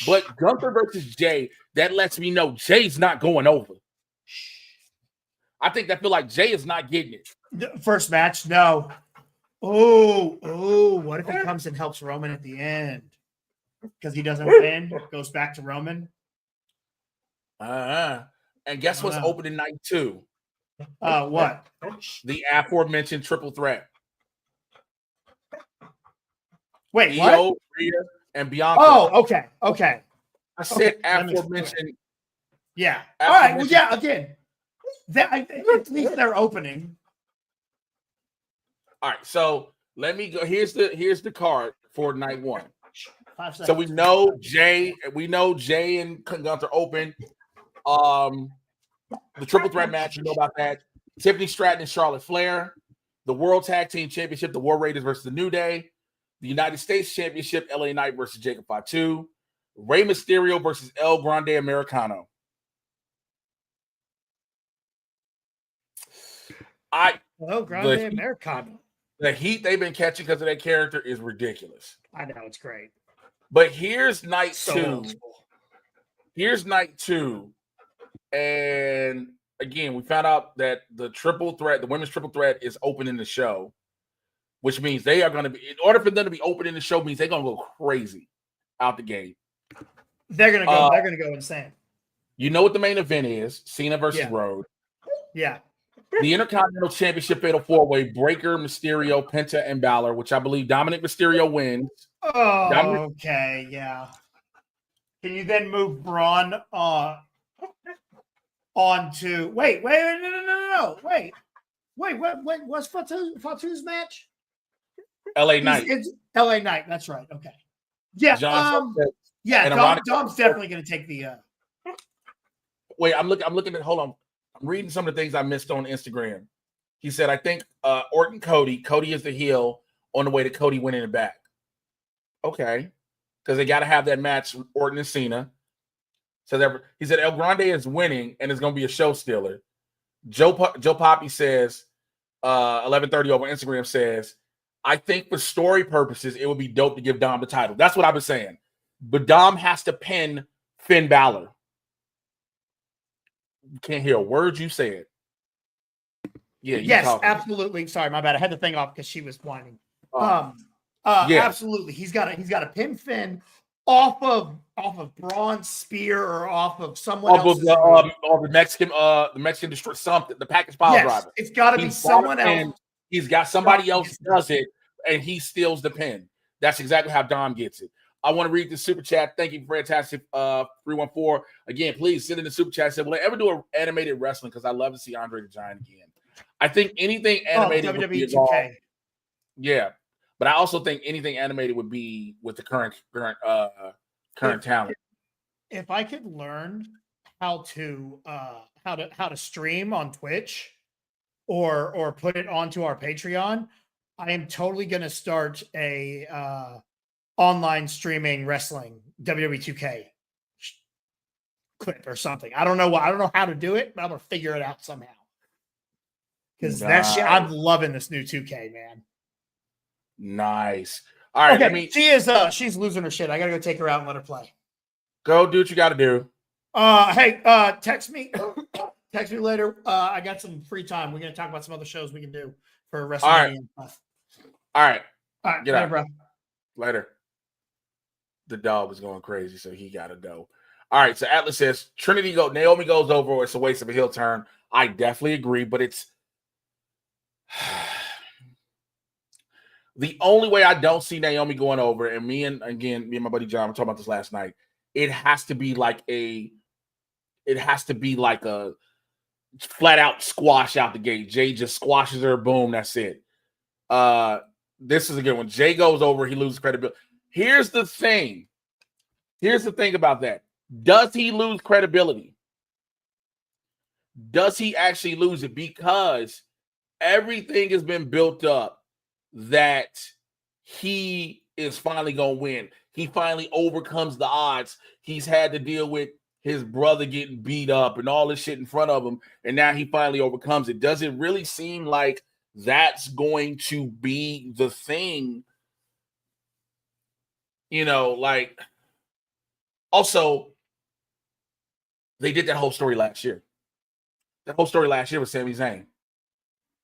Speaker 1: But Gunther versus Jay, that lets me know Jay's not going over. I think that feel like Jay is not getting it.
Speaker 2: The first match, no. Oh, what if he comes and helps Roman at the end? Because he doesn't win, goes back to Roman.
Speaker 1: And guess what's opening night 2?
Speaker 2: What?
Speaker 1: The aforementioned triple threat.
Speaker 2: Wait,
Speaker 1: Io,
Speaker 2: what?
Speaker 1: Rhea, and Bianca.
Speaker 2: Oh, okay.
Speaker 1: I said aforementioned.
Speaker 2: Yeah. All right. Well, yeah. Again, at least they're opening.
Speaker 1: All right. So let me go. Here's the card for night 1.
Speaker 2: 5 seconds.
Speaker 1: So we know Jay and Gunther open. The triple threat match, you know about that. Tiffany Stratton and Charlotte Flair. The World Tag Team Championship, the War Raiders versus the New Day. The United States Championship, LA Knight versus Jacob Fatu. Rey Mysterio versus El Grande Americano.
Speaker 2: El Grande Americano.
Speaker 1: The heat they've been catching because of that character is ridiculous.
Speaker 2: I know, it's great.
Speaker 1: But here's night
Speaker 2: So
Speaker 1: 2. Here's night 2. And again, we found out that the triple threat, the women's triple threat, is opening the show, which means they are going to be, in order for them to be opening the show, means they're going to go crazy out the gate.
Speaker 2: They're going to go. They're going to go insane.
Speaker 1: You know what the main event is? Cena versus Road.
Speaker 2: Yeah.
Speaker 1: The Intercontinental Championship Fatal 4-Way, Breaker, Mysterio, Penta, and Balor, which I believe Dominic Mysterio wins.
Speaker 2: Oh, okay, yeah. Can you then move Braun on to wait, no. Wait, what's Fatu's match?
Speaker 1: LA Knight.
Speaker 2: It's LA Knight, that's right. Okay. Yeah. Dom's definitely gonna take the
Speaker 1: wait, I'm looking at hold on. I'm reading some of the things I missed on Instagram. He said, I think Orton Cody is the heel on the way to Cody winning it back. Okay. Because they got to have that match with Orton and Cena. So he said El Grande is winning and it's going to be a show stealer. Joe Poppy says, 11:30 over Instagram says, I think for story purposes, it would be dope to give Dom the title. That's what I've been saying. But Dom has to pin Finn Balor. You can't hear a word you said. Yeah.
Speaker 2: Yes, absolutely. Sorry, my bad. I had the thing off because she was whining. Absolutely. He's got to pin Finn off of Braun's spear or off of someone else's.
Speaker 1: The Mexican destroy something. The package pile driver.
Speaker 2: It's got to be someone else.
Speaker 1: He's got somebody else does it, and he steals the pin. That's exactly how Dom gets it. I want to read the super chat. Thank you, fantastic 314. Again, please send in the super chat. Say, will I ever do an animated wrestling? Because I love to see Andre the Giant again. I think anything animated would be
Speaker 2: WWE
Speaker 1: 2K. But I also think anything animated would be with the current talent.
Speaker 2: If I could learn how to stream on Twitch or put it onto our Patreon, I am totally going to start a online streaming wrestling WWE 2K clip or something. I don't know how to do it, but I'm gonna figure it out somehow. Because I'm loving this new 2K, man.
Speaker 1: Nice. All right.
Speaker 2: Okay, she's losing her shit. I gotta go take her out and let her play.
Speaker 1: Go do what you gotta do.
Speaker 2: Hey, text me later. I got some free time. We're gonna talk about some other shows we can do for WrestleMania and stuff.
Speaker 1: All right.
Speaker 2: Get out, bro.
Speaker 1: Later. The dog is going crazy, so he gotta go. All right. So Atlas says Naomi goes over, or it's a waste of a heel turn. I definitely agree, but it's the only way I don't see Naomi going over, and me and my buddy John were talking about this last night. it has to be like a flat out squash out the gate. Jay just squashes her, boom, that's it. This is a good one. Jay goes over, he loses credibility. Here's the thing about that. Does he lose credibility? Does he actually lose it? Because everything has been built up that he is finally going to win. He finally overcomes the odds. He's had to deal with his brother getting beat up and all this shit in front of him, and now he finally overcomes it. Does it really seem like that's going to be the thing? You know, like, also, they did that whole story last year. That whole story last year with Sami Zayn,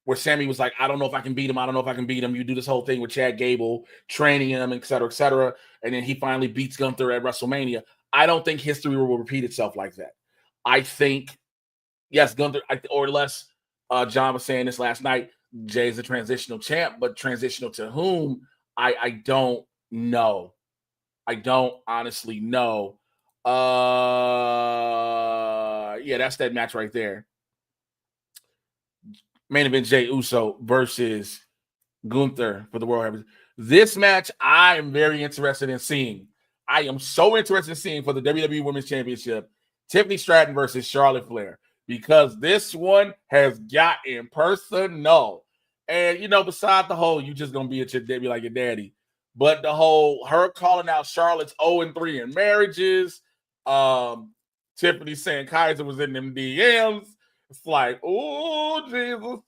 Speaker 1: where Sammy was like, I don't know if I can beat him. I don't know if I can beat him. You do this whole thing with Chad Gable, training him, et cetera, et cetera. And then he finally beats Gunther at WrestleMania. I don't think history will repeat itself like that. I think, yes, Gunther, or less, John was saying this last night, Jay's a transitional champ, but transitional to whom? I don't know. I don't honestly know. Yeah, that's that match right there. Main event, Jey Uso versus Gunther for the World Heavyweight. This match, I am very interested in seeing. I am so interested in seeing for the WWE Women's Championship, Tiffany Stratton versus Charlotte Flair, because this one has gotten personal. And, you know, beside the whole, you just going to be a chick that be like your daddy, but the whole, her calling out Charlotte's 0-3 in marriages, Tiffany saying Kaiser was in them DMs. It's like, oh, Jesus.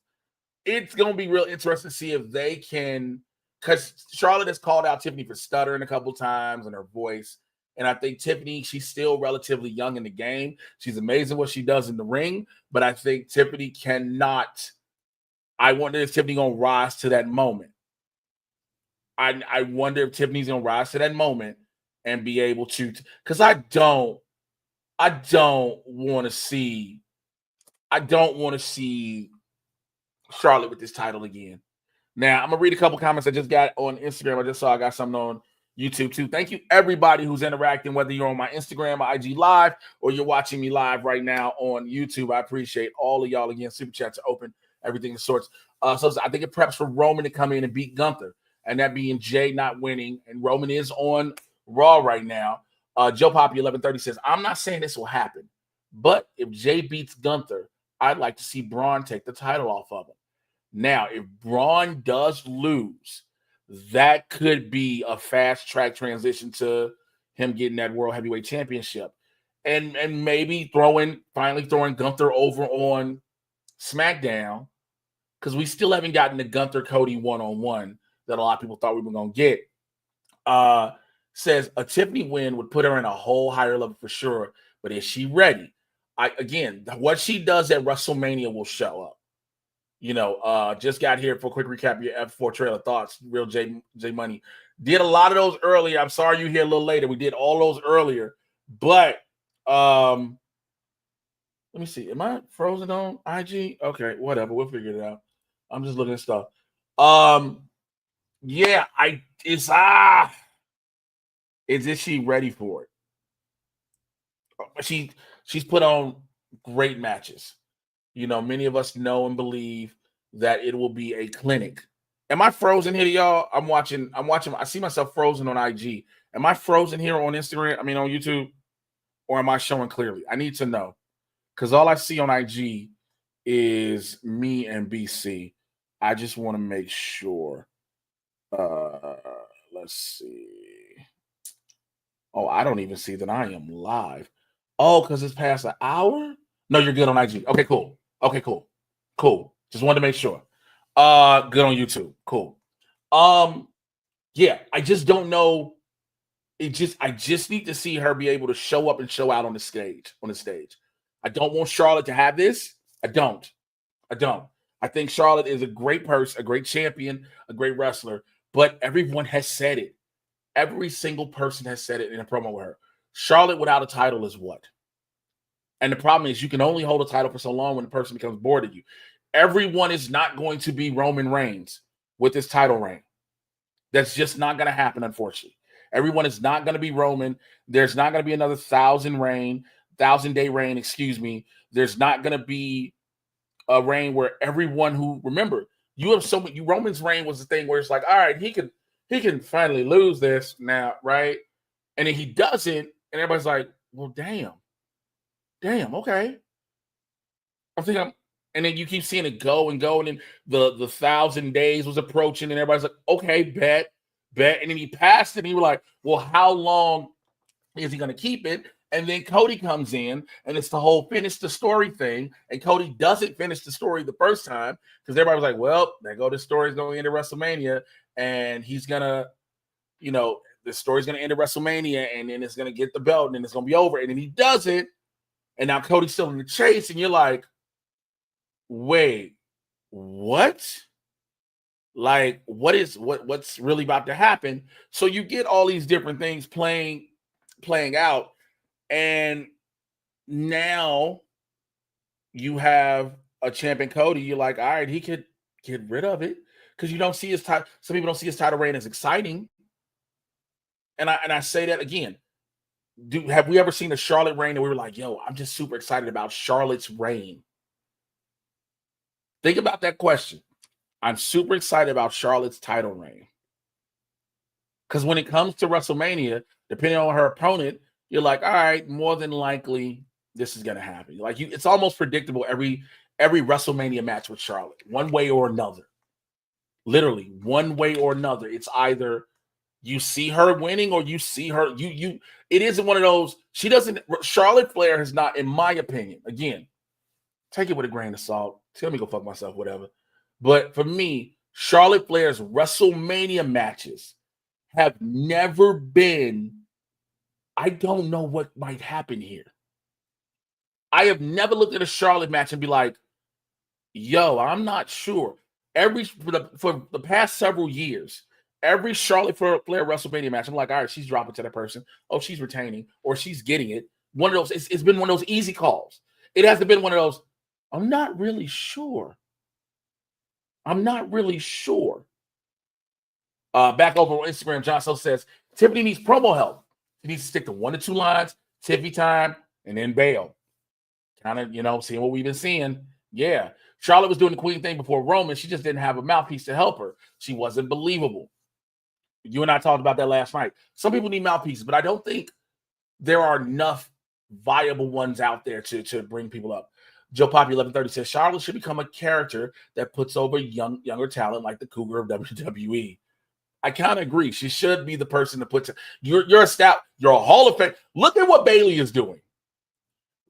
Speaker 1: It's going to be real interesting to see if they can, because Charlotte has called out Tiffany for stuttering a couple times and her voice. And I think Tiffany, she's still relatively young in the game. She's amazing what she does in the ring, but I think Tiffany cannot. I wonder if Tiffany going to rise to that moment. I wonder if Tiffany's going to rise to that moment and be able to, because I don't want to see Charlotte with this title again. Now, I'm going to read a couple comments I just got on Instagram. I just saw I got something on YouTube too. Thank you, everybody who's interacting, whether you're on my Instagram or IG Live or you're watching me live right now on YouTube. I appreciate all of y'all. Again, super chats are open, everything of sorts. So I think it preps for Roman to come in and beat Gunther, and that being Jay not winning. And Roman is on Raw right now. Joe Poppy 1130 says, I'm not saying this will happen, but if Jay beats Gunther, I'd like to see Braun take the title off of him. Now, if Braun does lose, that could be a fast track transition to him getting that World Heavyweight Championship, and maybe finally throwing Gunther over on SmackDown, because we still haven't gotten the Gunther Cody one-on-one that a lot of people thought we were going to get. Says a Tiffany win would put her in a whole higher level for sure, but is she ready? Again, what she does at WrestleMania will show up. You know, just got here for a quick recap of your F4 trailer thoughts. Real J Money did a lot of those earlier. I'm sorry you're here a little later. We did all those earlier, but let me see. Am I frozen on IG? Okay, whatever. We'll figure it out. I'm just looking at stuff. Yeah, is she ready for it? She's put on great matches. You know, many of us know and believe that it will be a clinic. Am I frozen here, y'all? I'm watching. I see myself frozen on IG. Am I frozen here on Instagram? I mean, on YouTube, or am I showing clearly? I need to know, because all I see on IG is me and BC. I just want to make sure. Let's see. Oh, I don't even see that I am live. Oh, because it's past an hour? No, you're good on IG. Okay, cool. Okay, cool. Just wanted to make sure. Good on YouTube. Cool. Yeah, I just don't know. I just need to see her be able to show up and show out on the stage. I don't want Charlotte to have this. I don't. I think Charlotte is a great person, a great champion, a great wrestler, but everyone has said it. Every single person has said it in a promo with her. Charlotte without a title is what? And the problem is you can only hold a title for so long when the person becomes bored of you. Everyone is not going to be Roman Reigns with his title reign. That's just not going to happen, unfortunately. Everyone is not going to be Roman. There's not going to be another 1,000-day reign, excuse me. There's not going to be a reign where everyone who, remember, you have so many, Roman's reign was the thing where it's like, all right, he can finally lose this now, right? And then he doesn't, and everybody's like, well, damn, okay. And then you keep seeing it go and go, and then the 1,000 days was approaching, and everybody's like, okay, bet. And then he passed it, and you were like, well, how long is he going to keep it? And then Cody comes in, and it's the whole finish the story thing. And Cody doesn't finish the story the first time because everybody was like, well, there go the story's going to end at WrestleMania, and he's going to, the story's going to end at WrestleMania, and then it's going to get the belt, and then it's going to be over. And then he doesn't, and now Cody's still in the chase, and you're like, wait, what? Like, what's really about to happen? So you get all these different things playing out, and now you have a champion Cody. You're like, all right, he could get rid of it because you don't see his title. Some people don't see his title reign as exciting. And I say that again. Have we ever seen a Charlotte reign and we were like, yo, I'm just super excited about Charlotte's reign? Think about that question. I'm super excited about Charlotte's title reign. Because when it comes to WrestleMania, depending on her opponent, you're like, all right, more than likely this is going to happen. Like it's almost predictable every WrestleMania match with Charlotte, one way or another. Literally, one way or another. It's either you see her winning or you see her. It isn't one of those. Charlotte Flair has not, in my opinion, again, take it with a grain of salt. Tell me go fuck myself, whatever. But for me, Charlotte Flair's WrestleMania matches have never been, I don't know what might happen here. I have never looked at a Charlotte match and be like, yo, I'm not sure. For the past several years, every Charlotte Flair WrestleMania match, I'm like, all right, she's dropping to that person. Oh, she's retaining, or she's getting it. One of those, it's been one of those easy calls. It hasn't been one of those, I'm not really sure. Back over on Instagram, John So says, Tiffany needs promo help. She needs to stick to 1 to 2 lines, Tiffy time, and then bail. Kind of, seeing what we've been seeing. Yeah. Charlotte was doing the Queen thing before Roman. She just didn't have a mouthpiece to help her. She wasn't believable. You and I talked about that last night. Some people need mouthpieces, but I don't think there are enough viable ones out there to bring people up. Joe Poppy 1130 says Charlotte should become a character that puts over younger talent like the Cougar of WWE. I kind of agree. She should be the person to put. You're a stout. You're a Hall of Fame. Look at what Bayley is doing.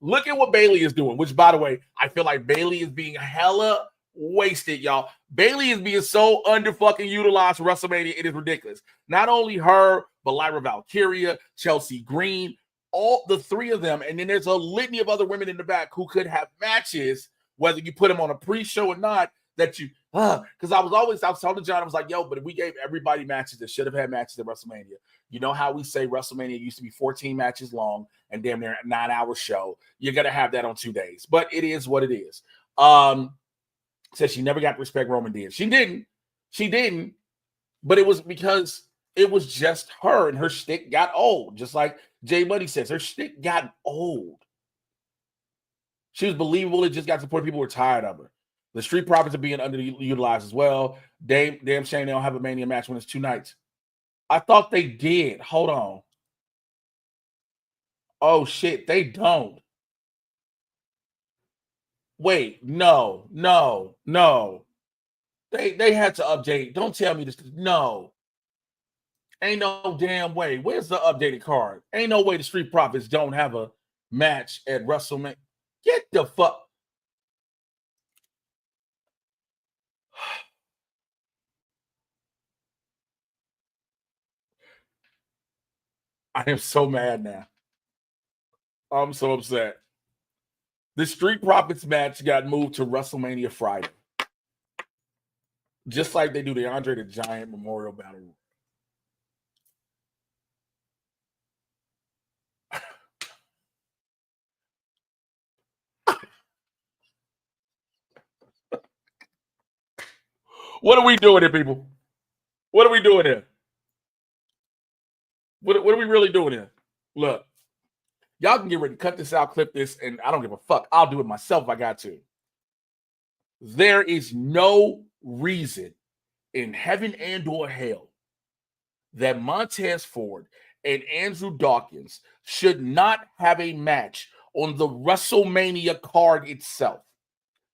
Speaker 1: Which, by the way, I feel like Bayley is being hella wasted, y'all. Bayley is being so under fucking utilized for WrestleMania. It is ridiculous. Not only her, but Lyra Valkyria, Chelsea Green, all the three of them. And then there's a litany of other women in the back who could have matches, whether you put them on a pre-show or not, because I was telling John, I was like, yo, but if we gave everybody matches that should have had matches at WrestleMania, you know how we say WrestleMania used to be 14 matches long and damn near a 9-hour show. You're going to have that on 2 days, but it is what it is. Said she never got the respect Roman did. She didn't, but it was because it was just her and her shtick got old. Just like Jay Money says, her shtick got old. She was believable. It just got to the point people were tired of her. The Street Profits are being underutilized as well. Damn shame they don't have a Mania match when it's 2 nights. I thought they did. Hold on. Oh, shit. They don't. Wait. No. They had to update. Don't tell me this. No. Ain't no damn way. Where's the updated card? Ain't no way the Street Profits don't have a match at WrestleMania. Get the fuck. I am so mad now. I'm so upset. The Street Profits match got moved to WrestleMania Friday. Just like they do the Andre the Giant Memorial Battle. What are we doing here, people? What are we doing here? What are we really doing here? Look, y'all can get ready to cut this out, clip this, and I don't give a fuck. I'll do it myself if I got to. There is no reason in heaven and or hell that Montez Ford and Andrew Dawkins should not have a match on the WrestleMania card itself.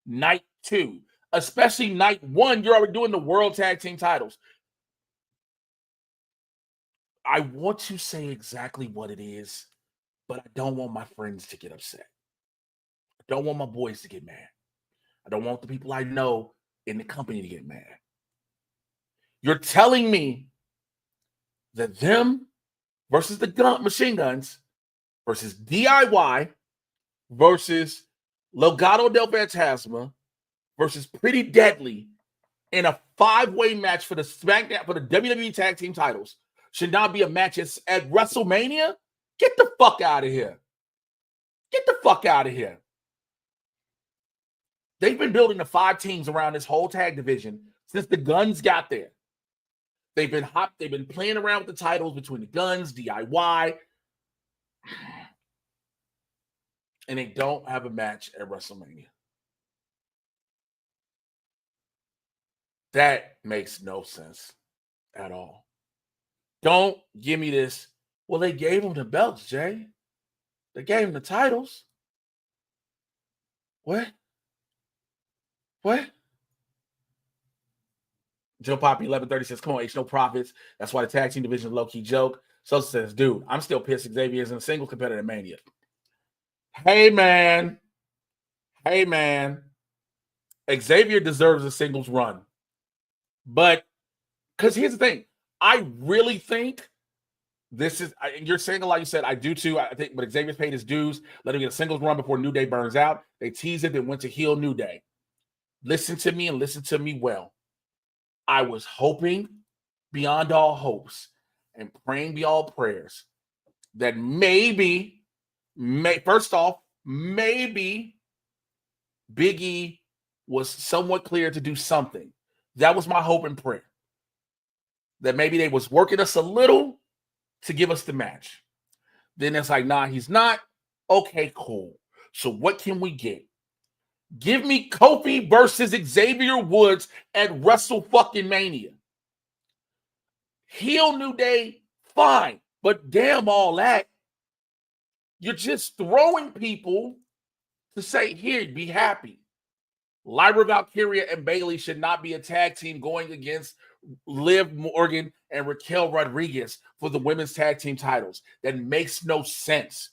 Speaker 1: Night 2, especially night 1, you're already doing the World Tag Team titles. I want to say exactly what it is, but I don't want my friends to get upset. I don't want my boys to get mad. I don't want the people I know in the company to get mad. You're telling me that them versus the Machine Guns versus DIY versus Legado del Fantasma versus Pretty Deadly in a 5-way match for the SmackDown, for the WWE Tag Team titles should not be a match at WrestleMania? Get the fuck out of here. Get the fuck out of here. They've been building the 5 teams around this whole tag division since the Guns got there. They've been playing around with the titles between the Guns, DIY, and they don't have a match at WrestleMania. That makes no sense at all. Don't give me this. Well, they gave them the belts, Jay. They gave them the titles. What? Joe Poppy 1130 says, come on, H, no profits. That's why the tag team division is a low-key joke. Sosa says, dude, I'm still pissed Xavier is in a single competitor Mania. Hey, man. Xavier deserves a singles run. But, because here's the thing. I really think this is, you're saying a lot, you said, I do too. I think, but Xavier's paid his dues. Let him get a singles run before New Day burns out. They teased it, then went to heel New Day. Listen to me and listen to me well. I was hoping beyond all hopes and praying beyond all prayers that maybe Big E was somewhat clear to do something. That was my hope and prayer. That maybe they was working us a little to give us the match. Then it's like, nah, he's not. Okay, cool. So what can we get? Give me Kofi versus Xavier Woods at WrestleMania. Heel New Day, fine. But damn all that. You're just throwing people to say, here, be happy. Lyra Valkyria and Bayley should not be a tag team going against Liv Morgan and Raquel Rodriguez for the women's tag team titles. That makes no sense.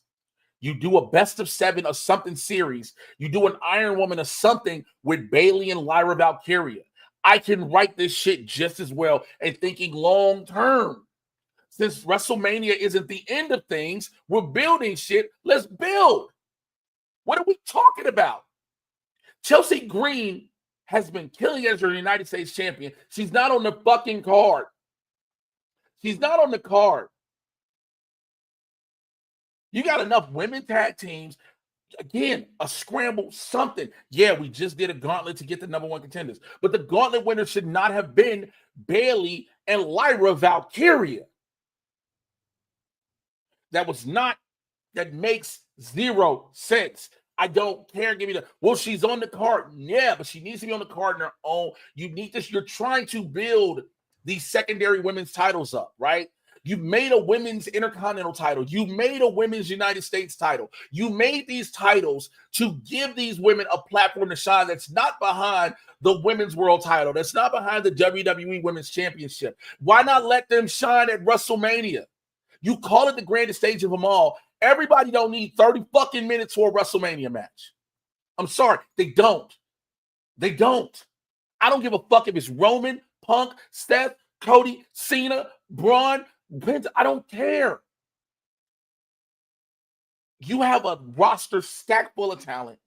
Speaker 1: You do a best of 7 or something series. You do an Iron Woman or something with Bayley and Lyra Valkyria. I can write this shit just as well and thinking long term. Since WrestleMania isn't the end of things, we're building shit. Let's build. What are we talking about? Chelsea Green has been killing as her United States champion. She's not on the fucking card. She's not on the card. You got enough women tag teams. Again, a scramble, something. Yeah, we just did a gauntlet to get the number 1 contenders. But the gauntlet winner should not have been Bayley and Lyra Valkyria. That makes zero sense. I don't care. Give me she's on the card. Yeah, but she needs to be on the card on her own. You're trying to build these secondary women's titles up, right? You made a women's Intercontinental title. You made a women's United States title. You made these titles to give these women a platform to shine that's not behind the women's world title. That's not behind the WWE Women's Championship. Why not let them shine at WrestleMania? You call it the grandest stage of them all. Everybody don't need 30 fucking minutes for a WrestleMania match. I'm sorry. They don't. I don't give a fuck if it's Roman, Punk, Seth, Cody, Cena, Braun, Vince. I don't care. You have a roster stacked full of talent.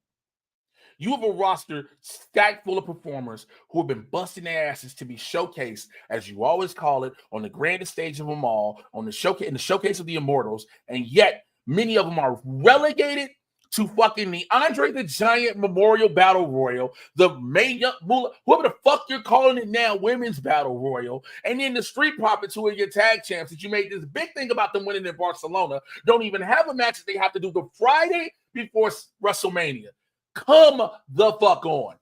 Speaker 1: You have a roster stacked full of performers who have been busting their asses to be showcased, as you always call it, on the grandest stage of them all, in the showcase of the Immortals, and yet many of them are relegated to fucking the Andre the Giant Memorial Battle Royal, the whoever the fuck you're calling it now, Women's Battle Royal, and then the Street Profits, who are your tag champs that you made this big thing about them winning in Barcelona, don't even have a match that they have to do the Friday before WrestleMania. Come the fuck on.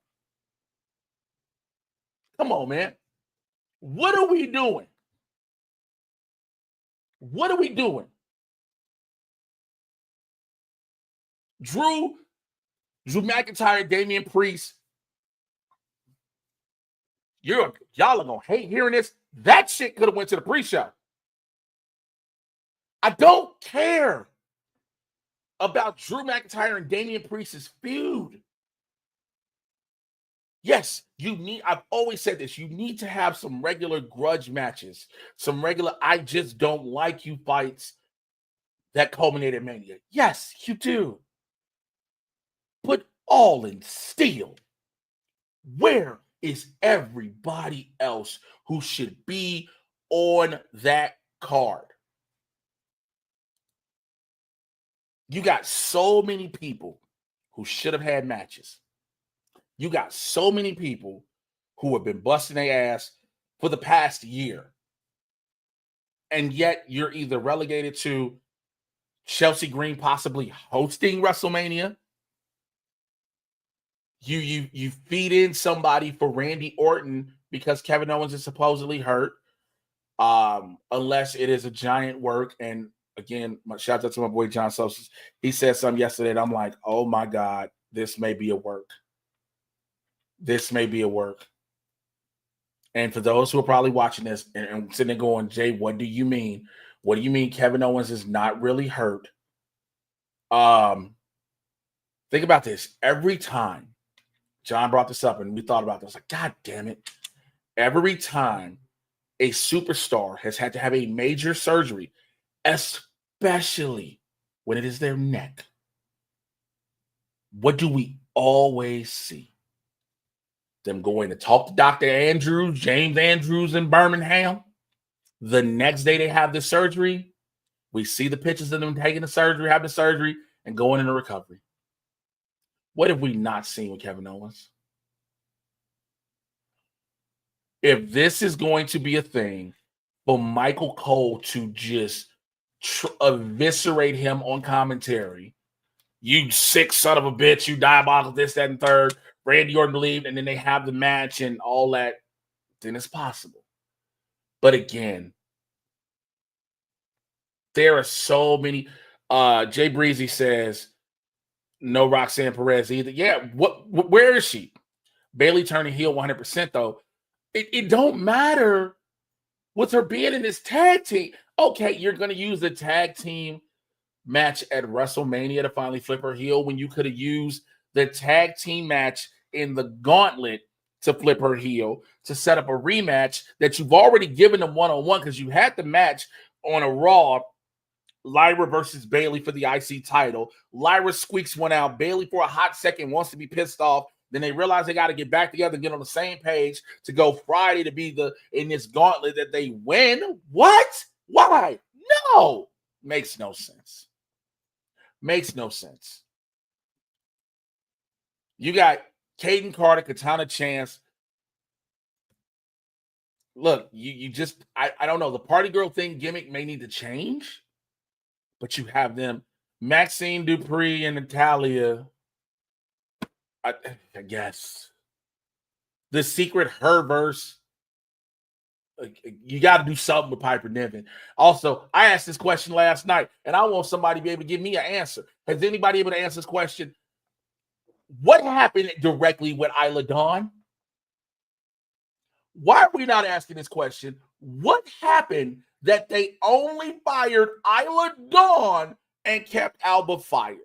Speaker 1: Come on, man. What are we doing? What are we doing? Drew McIntyre, Damian Priest. Y'all are gonna hate hearing this. That shit could have went to the pre-show. I don't care about Drew McIntyre and Damian Priest's feud. Yes, I've always said this, you need to have some regular grudge matches, some regular I just don't like you fights that culminated in Mania. Yes, you do. But all in steel. Where is everybody else who should be on that card? You got so many people who should have had matches. You got so many people who have been busting their ass for the past year. And yet you're either relegated to Chelsea Green possibly hosting WrestleMania. You feed in somebody for Randy Orton because Kevin Owens is supposedly hurt. Unless it is a giant work. And again, shout out to my boy John Sosis. He said something yesterday and I'm like, oh my God, this may be a work. This may be a work. And for those who are probably watching this and sitting there going, Jay, what do you mean? What do you mean Kevin Owens is not really hurt? Think about this. Every time John brought this up and we thought about this, like, God damn it. Every time a superstar has had to have a major surgery, especially when it is their neck, what do we always see? Them going to talk to Dr. Andrews, James Andrews in Birmingham. The next day they have the surgery, we see the pictures of them taking the surgery, having the surgery, and going into recovery. What have we not seen with Kevin Owens? If this is going to be a thing for Michael Cole to just eviscerate him on commentary, you sick son of a bitch, you diabolical, this, that, and third, Randy Orton believed, and then they have the match and all that, then it's possible. But again, there are so many. Jay Breezy says, no Roxanne Perez either. Yeah, where is she? Bayley turning heel 100%, though. It don't matter with her being in this tag team. Okay, you're going to use the tag team match at WrestleMania to finally flip her heel when you could have used the tag team match in the gauntlet to flip her heel, to set up a rematch that you've already given them one-on-one because you had the match on a Raw, Lyra versus Bayley for the IC title. Lyra squeaks one out. Bayley for a hot second wants to be pissed off. Then they realize they got to get back together and get on the same page to go Friday to be in this gauntlet that they win. What? Why? No. Makes no sense. Makes no sense. You got Caden Carter, Katana Chance. Look, you just, I don't know. The party girl thing gimmick may need to change, but you have them, Maxine Dupree and Natalia. I guess the secret Herverse. You got to do something with Piper Niven. Also, I asked this question last night, and I want somebody to be able to give me an answer. Has anybody able to answer this question? What happened directly with Isla Dawn? Why are we not asking this question? What happened that they only fired Isla Dawn and kept Alba fired?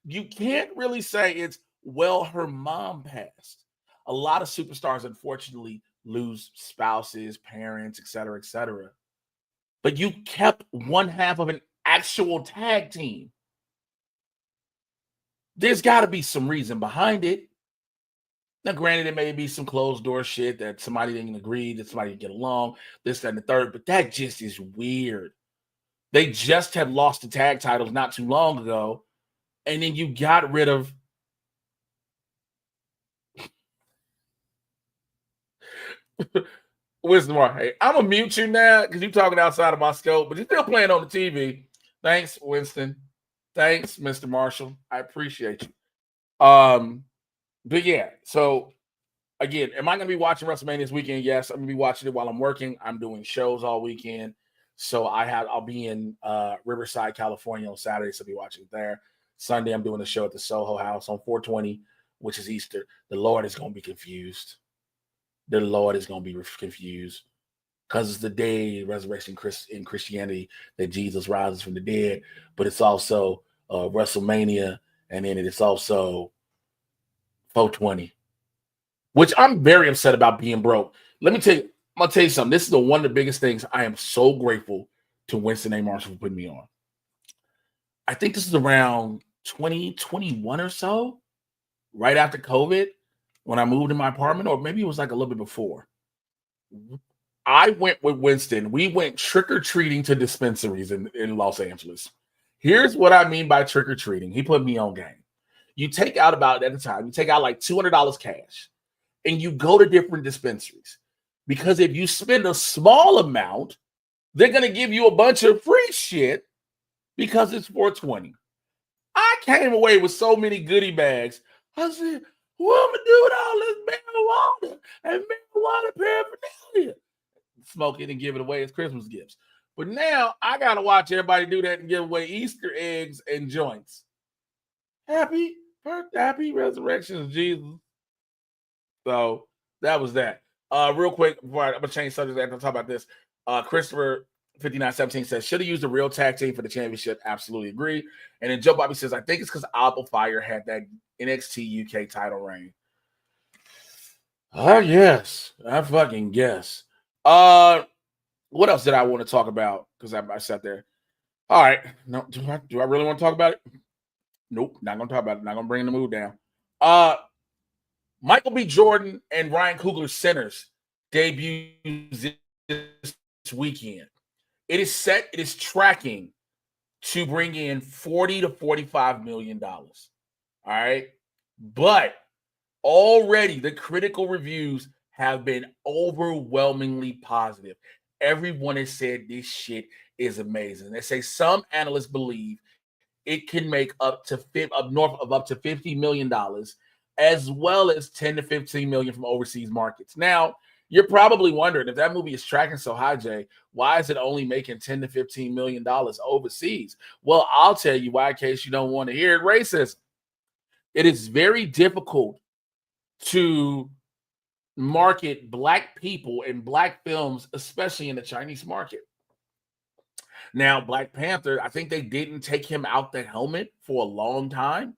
Speaker 1: You can't really say it's, well, her mom passed. A lot of superstars, unfortunately, lose spouses, parents, et cetera, et cetera. But you kept one half of an actual tag team. There's got to be some reason behind it. Now, granted, it may be some closed door shit that somebody didn't agree, that somebody didn't get along, this, that, and the third, but that just is weird. They just had lost the tag titles not too long ago, and then you got rid of Wisdom. Hey, I'm gonna mute you now because you're talking outside of my scope, but you're still playing on the TV. Thanks, Winston. Thanks, Mr. Marshall. I appreciate you. But yeah, so again, am I gonna be watching WrestleMania this weekend? Yes, I'm gonna be watching it while I'm working. I'm doing shows all weekend. So I'll be in Riverside, California on Saturday, so I'll be watching it there. Sunday, I'm doing a show at the Soho House on 420, which is Easter. The Lord is gonna be confused. The Lord is going to be confused because it's the day resurrection in Christianity that Jesus rises from the dead, but it's also WrestleMania, and then it's also 420, which I'm very upset about being broke. Let me tell you, I'm going to tell you something. This is one of the biggest things. I am so grateful to Winston A. Marshall for putting me on. I think this is around 2021 or so, right after COVID, when I moved in my apartment, or maybe it was like a little bit before. I went with Winston. We went trick-or-treating to dispensaries in Los Angeles. Here's what I mean by trick-or-treating. He put me on game. You take out about, at the time, you take out like $200 cash, and you go to different dispensaries. Because if you spend a small amount, they're going to give you a bunch of free shit because it's 420. I came away with so many goodie bags. I said, what am I do with all this marijuana and marijuana paraphernalia? Smoke it and give it away as Christmas gifts. But now I got to watch everybody do that and give away Easter eggs and joints. Happy resurrection of Jesus. So that was that. Real quick, before I'm going to change subjects after I talk about this. Christopher 5917 says, should have used a real tag team for the championship. Absolutely agree. And then Joe Bobby says, I think it's because Alba Fire had that NXT UK title reign. Yes. I fucking guess. What else did I want to talk about? Because I sat there. All right. No, do I really want to talk about it? Nope, not gonna talk about it. Not gonna bring the mood down. Michael B. Jordan and Ryan Coogler's Sinners debuts this weekend. It is tracking to bring in $40 to $45 million. All right. But already the critical reviews have been overwhelmingly positive. Everyone has said this shit is amazing. They say some analysts believe it can make up to north of up to $50 million, as well as 10 to 15 million from overseas markets. Now, you're probably wondering, if that movie is tracking so high, Jay, why is it only making 10 to 15 million dollars overseas? Well, I'll tell you why, in case you don't want to hear it. Racism. It is very difficult to market Black people and Black films, especially in the Chinese market. Now, Black Panther, I think they didn't take him out the helmet for a long time.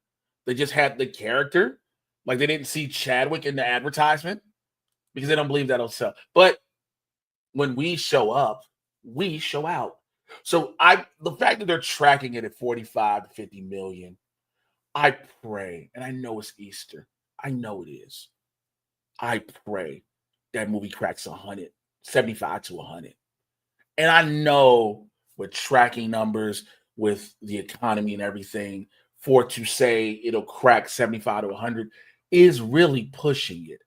Speaker 1: They just had the character. Like, they didn't see Chadwick in the advertisement because they don't believe that'll sell. But when we show up, we show out. So the fact that they're tracking it at 45 to 50 million, I pray, and I know it's Easter. I know it is. I pray that movie cracks 100, 75 to 100. And I know with tracking numbers, with the economy and everything, for it to say it'll crack 75 to 100 is really pushing it.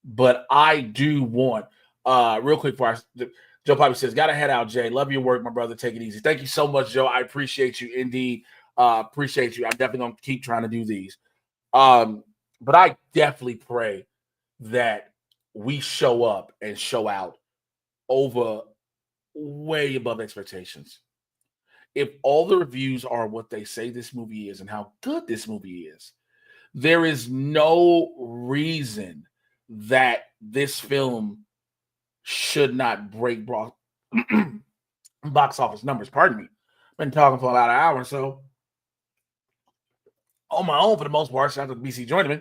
Speaker 1: But I do want, real quick, Joe Piper says, gotta head out, Jay. Love your work, my brother. Take it easy. Thank you so much, Joe. I appreciate you indeed. Appreciate you. I'm definitely gonna keep trying to do these. But I definitely pray that we show up and show out over way above expectations. If all the reviews are what they say this movie is and how good this movie is, there is no reason that this film should not break box office numbers. Pardon me. I've been talking for about an hour or so on my own for the most part. Shout out to BC joining me.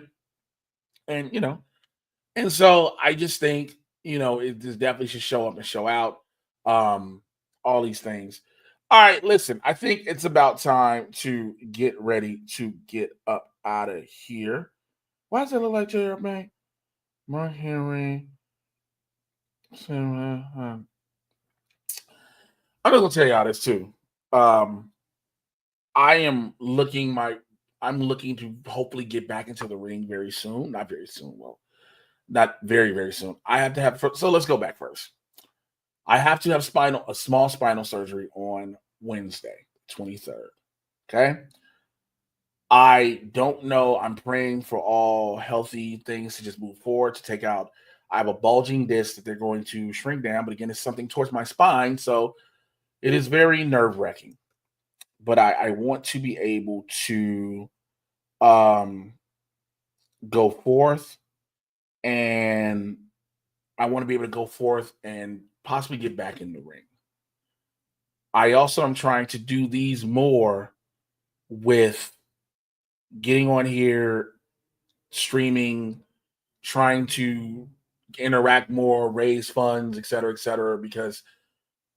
Speaker 1: And so I just think, it just definitely should show up and show out. All these things. All right, listen, I think it's about time to get ready to get up out of here. Why does it look like J.R. Bank? Mark Henry. I'm just gonna tell y'all this too. I am looking I'm looking to hopefully get back into the ring very soon. Not very soon. Well, not very, very soon. I have to have, so let's go back first. I have to have a small spinal surgery on Wednesday, 23rd. Okay. I don't know. I'm praying for all healthy things to just move forward, to take out. I have a bulging disc that they're going to shrink down, but again, it's something towards my spine. So it is very nerve-wracking. But I want to be able to um, go forth, and I want to be able to go forth and possibly get back in the ring. I also am trying to do these more with getting on here, streaming, trying to interact more, raise funds, et cetera, because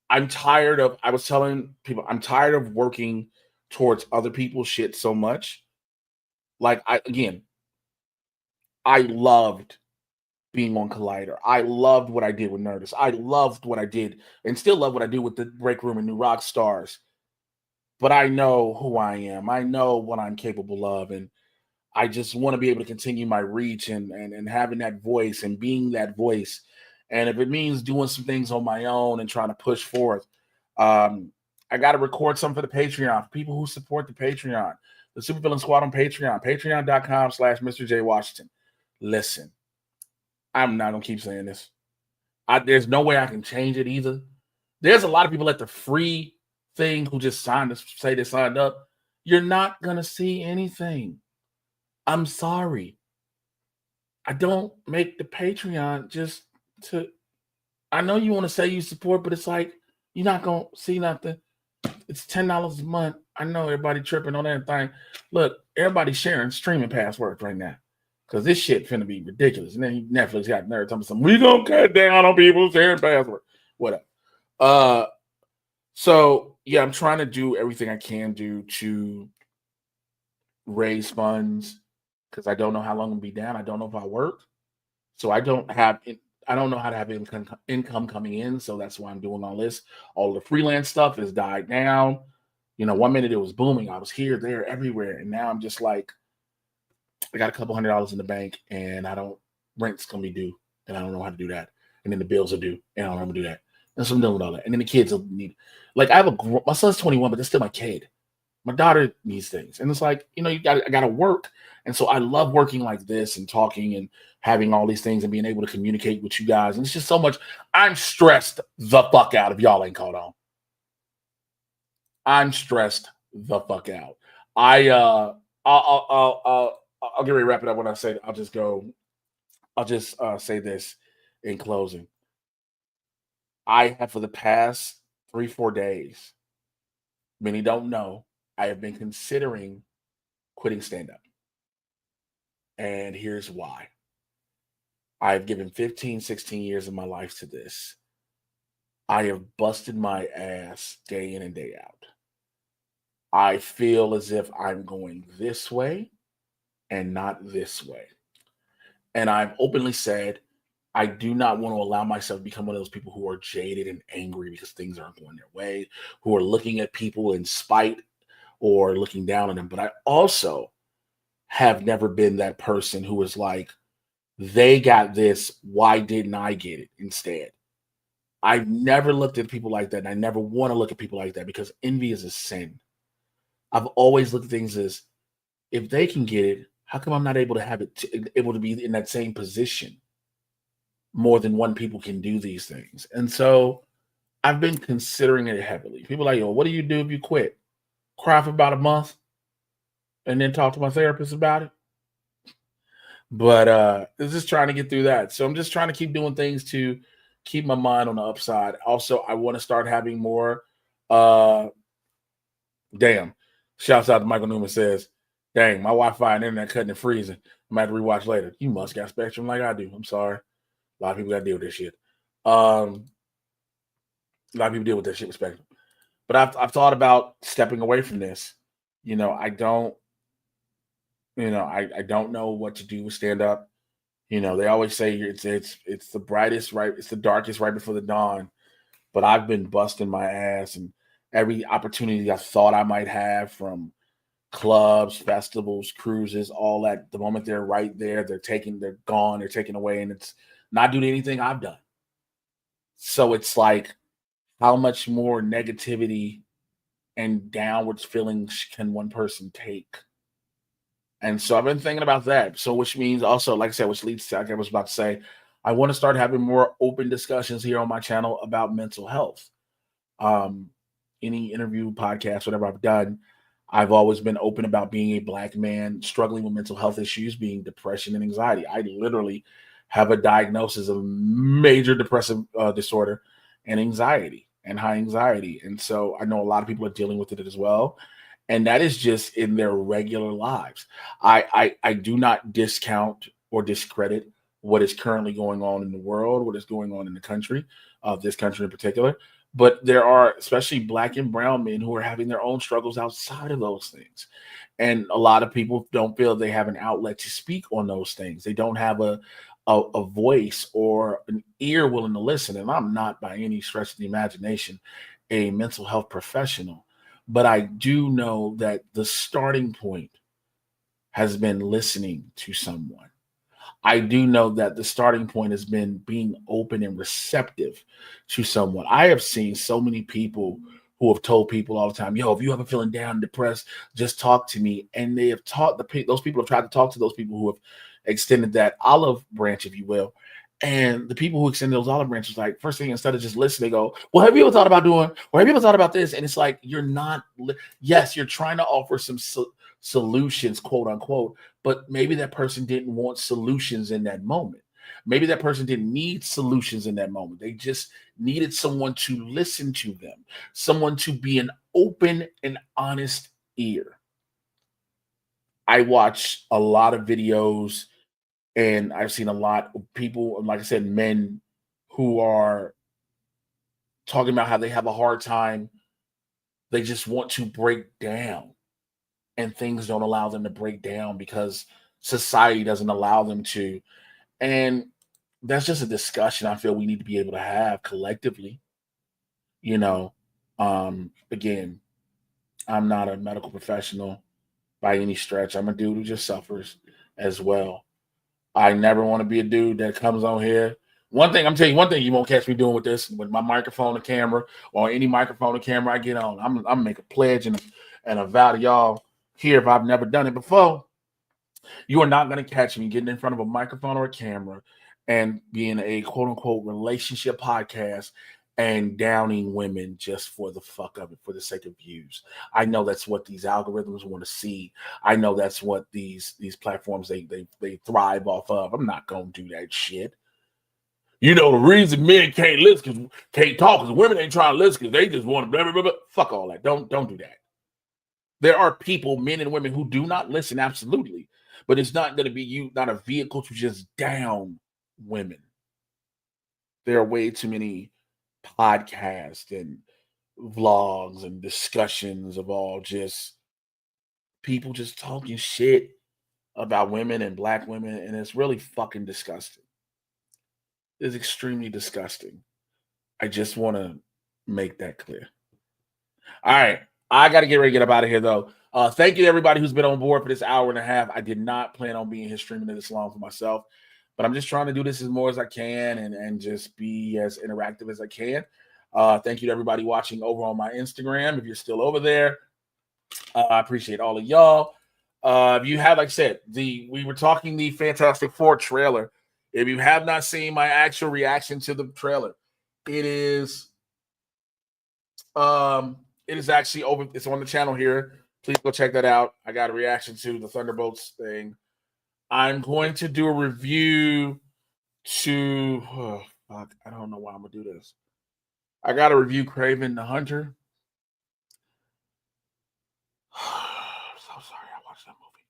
Speaker 1: I'm tired of, I was telling people, I'm tired of working towards other people's shit so much. Like, I loved being on Collider. I loved what I did with Nerdist. I loved what I did and still love what I do with the Break Room and New Rock Stars. But I know who I am. I know what I'm capable of. And I just want to be able to continue my reach and having that voice and being that voice. And if it means doing some things on my own and trying to push forth, I got to record some for the Patreon, for people who support the Patreon, the Supervillain Squad on Patreon, patreon.com/Mr. J. Washington. Listen, I'm not going to keep saying this. There's no way I can change it either. There's a lot of people at the free thing who just say they signed up. You're not going to see anything. I'm sorry. I don't make the Patreon just to, I know you want to say you support, but it's like, you're not going to see nothing. It's $10 a month. I know everybody tripping on that thing. Look, everybody's sharing streaming passwords right now because this shit finna be ridiculous. And then Netflix got nerds telling me something, we gonna cut down on people sharing passwords. Whatever. So yeah, I'm trying to do everything I can do to raise funds because I don't know how long I'll be down. I don't know if I work. So I don't know how to have income coming in. So that's why I'm doing all this. All the freelance stuff has died down. You know, 1 minute it was booming. I was here, there, everywhere. And now I'm just like, I got a couple $100 in the bank and rent's going to be due. And I don't know how to do that. And then the bills are due. And I don't know how to do that. And so I'm done with all that. And then the kids will need, like, my son's 21, but that's still my kid. My daughter needs things. And it's like, you know, I got to work. And so I love working like this and talking and having all these things and being able to communicate with you guys. And it's just so much. I'm stressed the fuck out if y'all ain't caught on. I'm stressed the fuck out. I'll get ready to wrap it up when I say, I'll just say this in closing. I have for the past 3-4 days, many don't know, I have been considering quitting stand-up. And here's why. I've given 15, 16 years of my life to this. I have busted my ass day in and day out. I feel as if I'm going this way and not this way. And I've openly said, I do not want to allow myself to become one of those people who are jaded and angry because things aren't going their way, who are looking at people in spite or looking down on them. But I also have never been that person who is like, they got this, why didn't I get it instead? I've never looked at people like that, and I never want to look at people like that because envy is a sin. I've always looked at things as, if they can get it, how come I'm not able to have it, able to be in that same position? More than one people can do these things. And so I've been considering it heavily. People are like, yo, what do you do if you quit? Cry for about a month and then talk to my therapist about it. But it's just trying to get through that. So I'm just trying to keep doing things to keep my mind on the upside. Also, I want to start having more shouts out to Michael Newman says, dang, my Wi-Fi and internet cutting and freezing. I'm going to have to rewatch later. You must got Spectrum like I do. I'm sorry. A lot of people got to deal with this shit. A lot of people deal with that shit with Spectrum. But I've thought about stepping away from this. You know, I don't know what to do with stand up. You know, they always say it's the brightest, right? It's the darkest right before the dawn. But I've been busting my ass, and every opportunity I thought I might have, from clubs, festivals, cruises, all that. The moment they're right there, they're gone, they're taken away, and it's not due to anything I've done. So it's like, how much more negativity and downwards feelings can one person take? And so I've been thinking about that. So, which means also, like I said, which leads to, like I was about to say, I want to start having more open discussions here on my channel about mental health. Um, any interview, podcast, whatever I've done, I've always been open about being a Black man struggling with mental health issues, being depression and anxiety. I literally have a diagnosis of major depressive disorder and anxiety and high anxiety. And so I know a lot of people are dealing with it as well. And that is just in their regular lives. I do not discount or discredit what is currently going on in the world, what is going on in the country, this country in particular. But there are especially Black and brown men who are having their own struggles outside of those things. And a lot of people don't feel they have an outlet to speak on those things. They don't have a voice or an ear willing to listen. And I'm not by any stretch of the imagination a mental health professional, but I do know that the starting point has been listening to someone. I do know that the starting point has been being open and receptive to someone. I have seen so many people who have told people all the time, yo, if you ever feeling down, depressed, just talk to me. And they have taught those people have tried to talk to those people who have extended that olive branch, if you will. And the people who extended those olive branches, like, first thing, instead of just listening, they go, well, have you ever thought about doing, or have you ever thought about this? And it's like, you're not, yes, you're trying to offer some solutions, quote unquote, but maybe that person didn't want solutions in that moment. Maybe that person didn't need solutions in that moment. They just needed someone to listen to them, someone to be an open and honest ear. I watch a lot of videos and I've seen a lot of people, like I said, men who are talking about how they have a hard time. They just want to break down and things don't allow them to break down because society doesn't allow them to. And that's just a discussion I feel we need to be able to have collectively. You know, again, I'm not a medical professional by any stretch. I'm a dude who just suffers as well. I never want to be a dude that comes on here. One thing, I'm telling you, one thing you won't catch me doing with this, with my microphone and camera, or any microphone or camera I get on. I'm gonna make a pledge and a vow to y'all here if I've never done it before. You are not going to catch me getting in front of a microphone or a camera and being a quote unquote relationship podcast and downing women just for the fuck of it, for the sake of views. I know that's what these algorithms want to see. I know that's what these platforms they thrive off of. I'm not going to do that shit. You know, the reason men can't listen, because can't talk, because women ain't trying to listen because they just want to blah, blah, blah, blah. Fuck all that. Don't do that. There are people, men and women, who do not listen, absolutely. But it's not going to be you, not a vehicle to just down women. There are way too many podcasts and vlogs and discussions of all just people just talking shit about women and Black women, and it's really fucking disgusting. It's extremely disgusting. I just want to make that clear. All right. I got to get ready to get up out of here, though. Thank you to everybody who's been on board for this hour and a half. I did not plan on being here streaming it this long for myself, but I'm just trying to do this as more as I can and just be as interactive as I can. Thank you to everybody watching over on my Instagram. If you're still over there, I appreciate all of y'all. If you have, like I said, we were talking the Fantastic Four trailer. If you have not seen my actual reaction to the trailer, it is actually over. It's on the channel here. Please go check that out. I got a reaction to the Thunderbolts thing. I'm going to do a review to. Oh, fuck, I don't know why I'm gonna do this. I got to review Kraven the Hunter. So sorry, I watched that movie.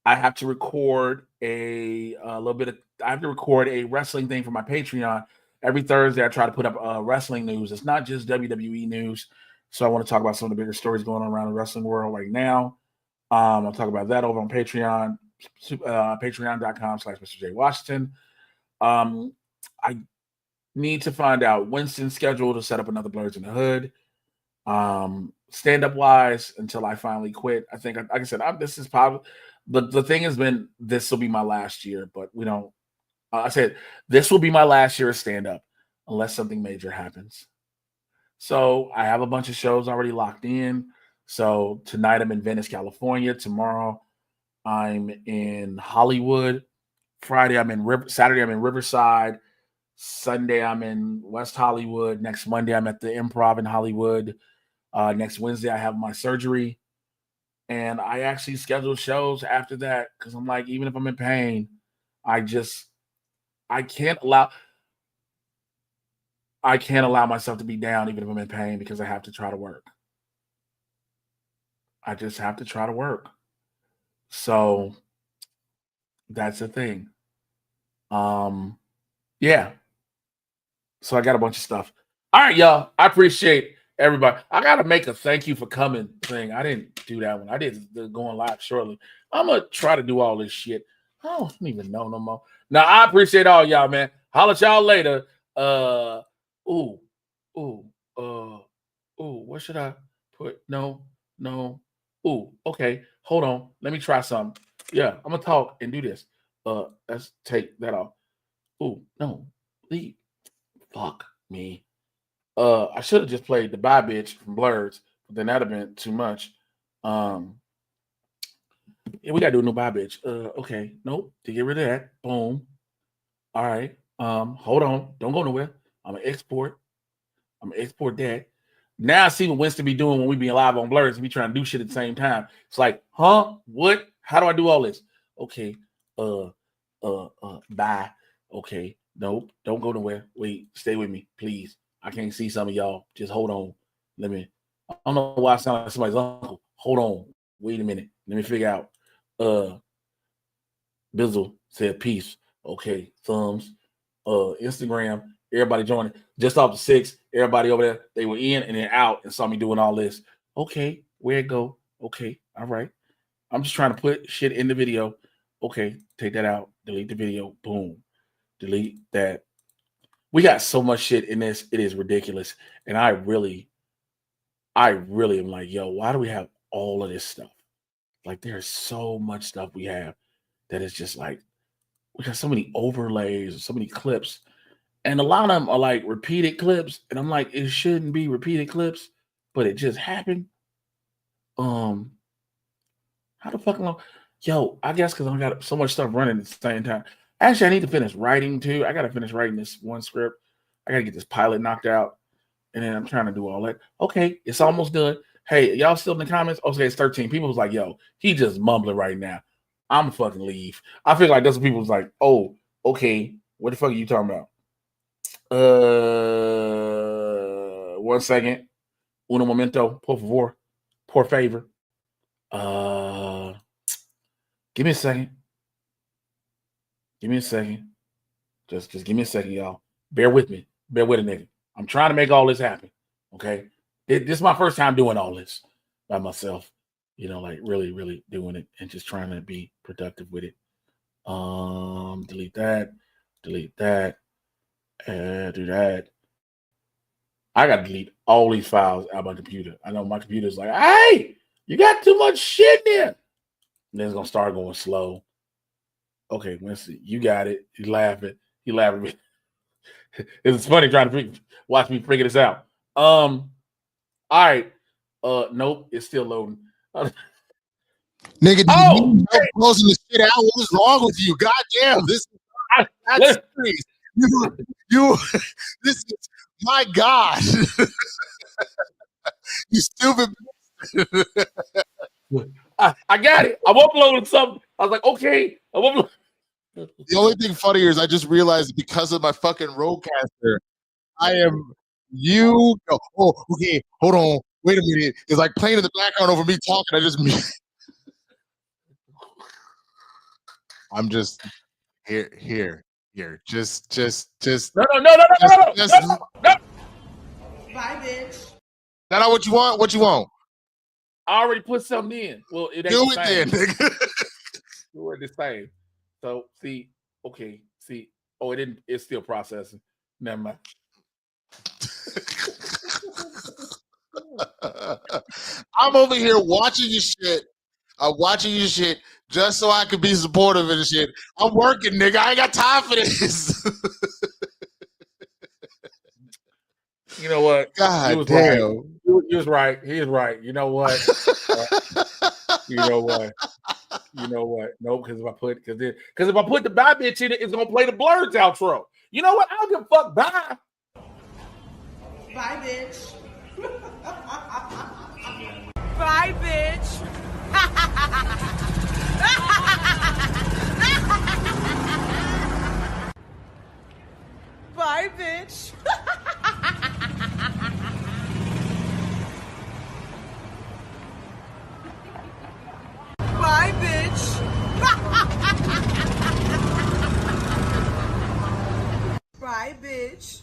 Speaker 1: I have to record a little bit of. I have to record a wrestling thing for my Patreon. Every Thursday, I try to put up wrestling news. It's not just WWE news. So I want to talk about some of the bigger stories going on around the wrestling world right now. I'll talk about that over on Patreon, patreon.com/Mr. J Washington. I need to find out Winston's schedule to set up another Blurs in the Hood. stand-up wise until I finally quit. I think, like I said, this is probably the thing has been this will be my last year, but we don't. I said this will be my last year of stand-up unless something major happens. So I have a bunch of shows already locked in. So tonight I'm in Venice, California. Tomorrow I'm in Hollywood. Friday I'm in Saturday I'm in Riverside. Sunday I'm in West Hollywood. Next Monday I'm at the Improv in Hollywood. Next Wednesday I have my surgery. And I actually schedule shows after that because I'm like, even if I'm in pain, I can't allow myself to be down even if I'm in pain because I have to try to work. I just have to try to work. So that's the thing. Yeah. So I got a bunch of stuff. All right, y'all. I appreciate everybody. I gotta make a thank you for coming thing. I didn't do that one. I did the going live shortly. I'm gonna try to do all this shit. I don't even know no more. Now I appreciate all y'all, man. Holla at y'all later. What should I put? No. Okay. Hold on. Let me try something. Yeah, I'm gonna talk and do this. Let's take that off. No. Leave. Fuck me. I should have just played the Bye Bitch from Blurs, but then that'd have been too much. Yeah, we gotta do a new Bye Bitch. Okay, nope. To get rid of that. Boom. All right. Hold on. Don't go nowhere. I'm gonna export that. Now I see what Winston be doing when we be live on Blurs and be trying to do shit at the same time. It's like, huh? What? How do I do all this? Okay. Bye. Okay. Nope. Don't go nowhere. Wait, stay with me, please. I can't see some of y'all. Just hold on. I don't know why I sound like somebody's uncle. Hold on. Wait a minute. Let me figure out. Bizzle said peace. Okay. Thumbs. Instagram. Everybody joining. Just off the 6. Everybody over there. They were in and then out and saw me doing all this. Okay. Where it go? Okay. All right. I'm just trying to put shit in the video. Okay. Take that out. Delete the video. Boom. Delete that. We got so much shit in this. It is ridiculous. And I really am like, yo, why do we have all of this stuff? Like, there's so much stuff we have that is just like, we got so many overlays, so many clips. And a lot of them are like repeated clips. And I'm like, it shouldn't be repeated clips, but it just happened. How the fuck long? Yo, I guess because I got so much stuff running at the same time. Actually, I need to finish writing too. I got to finish writing this one script. I got to get this pilot knocked out. And then I'm trying to do all that. Okay, it's almost done. Hey, y'all still in the comments? Okay, it's 13. People was like, yo, he just mumbling right now. I'm fucking leave. I feel like that's what people was like, oh, okay, what the fuck are you talking about? 1 second. Uno momento, por favor. Por favor. Give me a second. Just give me a second, y'all. Bear with me. Bear with a nigga. I'm trying to make all this happen. Okay. This is my first time doing all this by myself. You know, like really, really doing it and just trying to be productive with it. Delete that. Do that. I gotta delete all these files out of my computer. I know my computer's like, hey, you got too much shit there. And then it's gonna start going slow. Okay, Winston, you got it. He's laughing. He laughing at me. It's funny trying to watch me figure this out. All right. Nope, it's still loading.
Speaker 3: Nigga, you closing the shit out. What was wrong with you? Goddamn, this that's serious. You this is my God. You stupid.
Speaker 1: I got it. I'm uploading something. I was like, okay, I'm uploading.
Speaker 3: The only thing funnier is I just realized because of my fucking roadcaster, I am you. Oh, okay, hold on. Wait a minute. It's like playing in the background over me talking. I'm just here. Just.
Speaker 1: No.
Speaker 4: Bye, bitch.
Speaker 3: Is that not what you want? What you want?
Speaker 1: I already put something in. Well, it ain't
Speaker 3: Do
Speaker 1: the
Speaker 3: it
Speaker 1: same.
Speaker 3: then, nigga.
Speaker 1: Do it the same. So see. Oh, it didn't. It's still processing. Never mind.
Speaker 3: I'm over here watching your shit. I'm watching your shit just so I can be supportive of the shit. I'm working, nigga. I ain't got time for this.
Speaker 1: You know what?
Speaker 3: God
Speaker 1: You was
Speaker 3: damn.
Speaker 1: right. You was right. He is right. You know what? You know what? You know what? No, because if I put the bye bitch in it, it's gonna play the Blurs outro. You know what? I don't give a fuck. Bye.
Speaker 4: Bye, bitch.
Speaker 5: Bye, bitch. Bye, bitch. Bye, bitch. Bye, bitch.